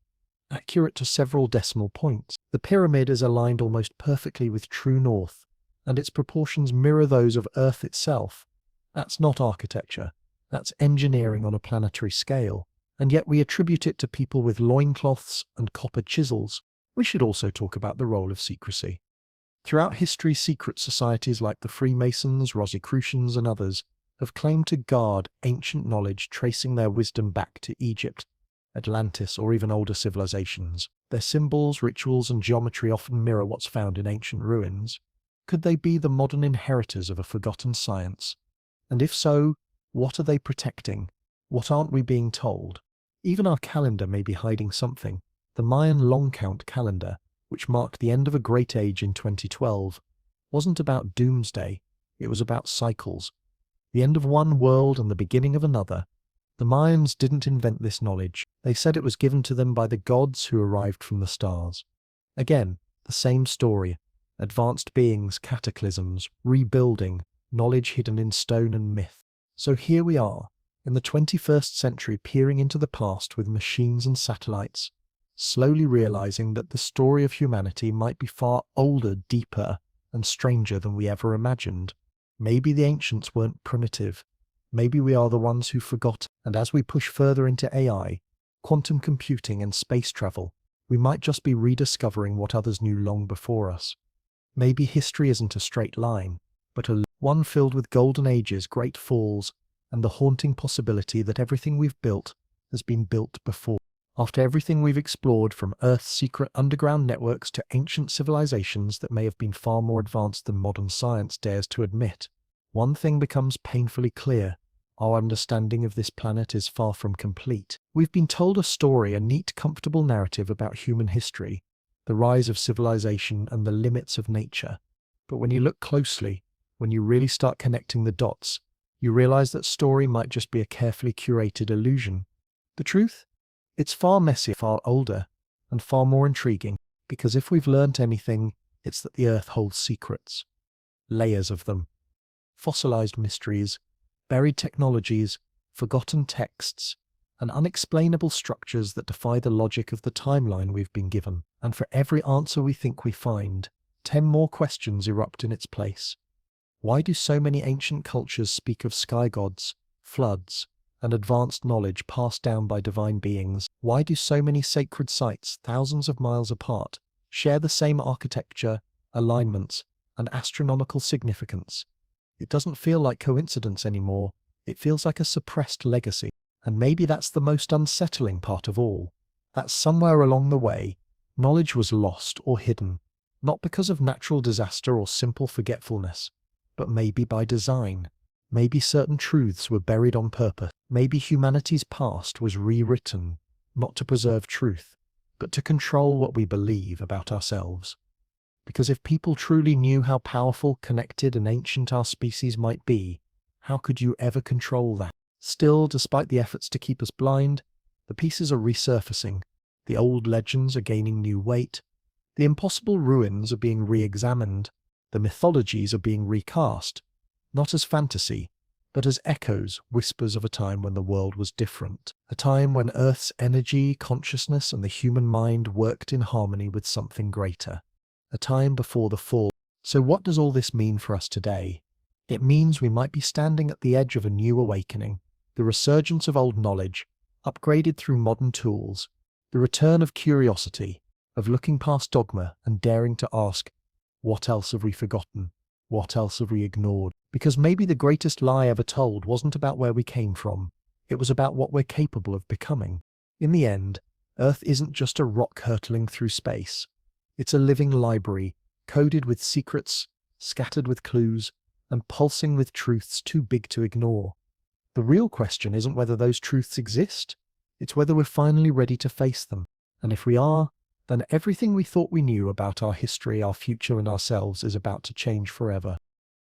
accurate to several decimal points. The pyramid is aligned almost perfectly with true north, and its proportions mirror those of Earth itself. That's not architecture, that's engineering on a planetary scale, and yet we attribute it to people with loincloths and copper chisels. We should also talk about the role of secrecy. Throughout history, secret societies like the Freemasons, Rosicrucians, and others have claimed to guard ancient knowledge, tracing their wisdom back to Egypt, Atlantis, or even older civilizations. Their symbols, rituals, and geometry often mirror what's found in ancient ruins. Could they be the modern inheritors of a forgotten science? And if so, what are they protecting? What aren't we being told? Even our calendar may be hiding something. The Mayan long count calendar, which marked the end of a great age in 2012, wasn't about doomsday, it was about cycles. The end of one world and the beginning of another. The Mayans didn't invent this knowledge. They said it was given to them by the gods who arrived from the stars. Again, the same story. Advanced beings, cataclysms, rebuilding, knowledge hidden in stone and myth. So here we are, in the 21st century, peering into the past with machines and satellites, slowly realizing that the story of humanity might be far older, deeper, and stranger than we ever imagined. Maybe the ancients weren't primitive. Maybe we are the ones who forgot. And as we push further into AI, quantum computing, and space travel, we might just be rediscovering what others knew long before us. Maybe history isn't a straight line, but one filled with golden ages, great falls, and the haunting possibility that everything we've built has been built before. After everything we've explored, from Earth's secret underground networks to ancient civilizations that may have been far more advanced than modern science dares to admit, one thing becomes painfully clear. Our understanding of this planet is far from complete. We've been told a story, a neat, comfortable narrative about human history, the rise of civilization and the limits of nature. But when you look closely, when you really start connecting the dots, you realize that story might just be a carefully curated illusion. The truth? It's far messier, far older, and far more intriguing, because if we've learnt anything, it's that the Earth holds secrets. Layers of them. Fossilized mysteries, buried technologies, forgotten texts, and unexplainable structures that defy the logic of the timeline we've been given. And for every answer we think we find, 10 more questions erupt in its place. Why do so many ancient cultures speak of sky gods, floods, and advanced knowledge passed down by divine beings? Why do so many sacred sites, thousands of miles apart, share the same architecture, alignments, and astronomical significance. It doesn't feel like coincidence anymore, it feels like a suppressed legacy. And maybe that's the most unsettling part of all, that somewhere along the way, knowledge was lost or hidden, not because of natural disaster or simple forgetfulness, but maybe by design. Maybe certain truths were buried on purpose. Maybe humanity's past was rewritten, not to preserve truth, but to control what we believe about ourselves. Because if people truly knew how powerful, connected, and ancient our species might be, how could you ever control that? Still, despite the efforts to keep us blind, the pieces are resurfacing, the old legends are gaining new weight, the impossible ruins are being re-examined, the mythologies are being recast, not as fantasy, but as echoes, whispers of a time when the world was different, a time when Earth's energy, consciousness, and the human mind worked in harmony with something greater, a time before the fall. So what does all this mean for us today? It means we might be standing at the edge of a new awakening, the resurgence of old knowledge, upgraded through modern tools, the return of curiosity, of looking past dogma and daring to ask, what else have we forgotten? What else have we ignored? Because maybe the greatest lie ever told wasn't about where we came from, it was about what we're capable of becoming. In the end, Earth isn't just a rock hurtling through space. It's a living library, coded with secrets, scattered with clues, and pulsing with truths too big to ignore. The real question isn't whether those truths exist, it's whether we're finally ready to face them. And if we are, then everything we thought we knew about our history, our future, and ourselves is about to change forever.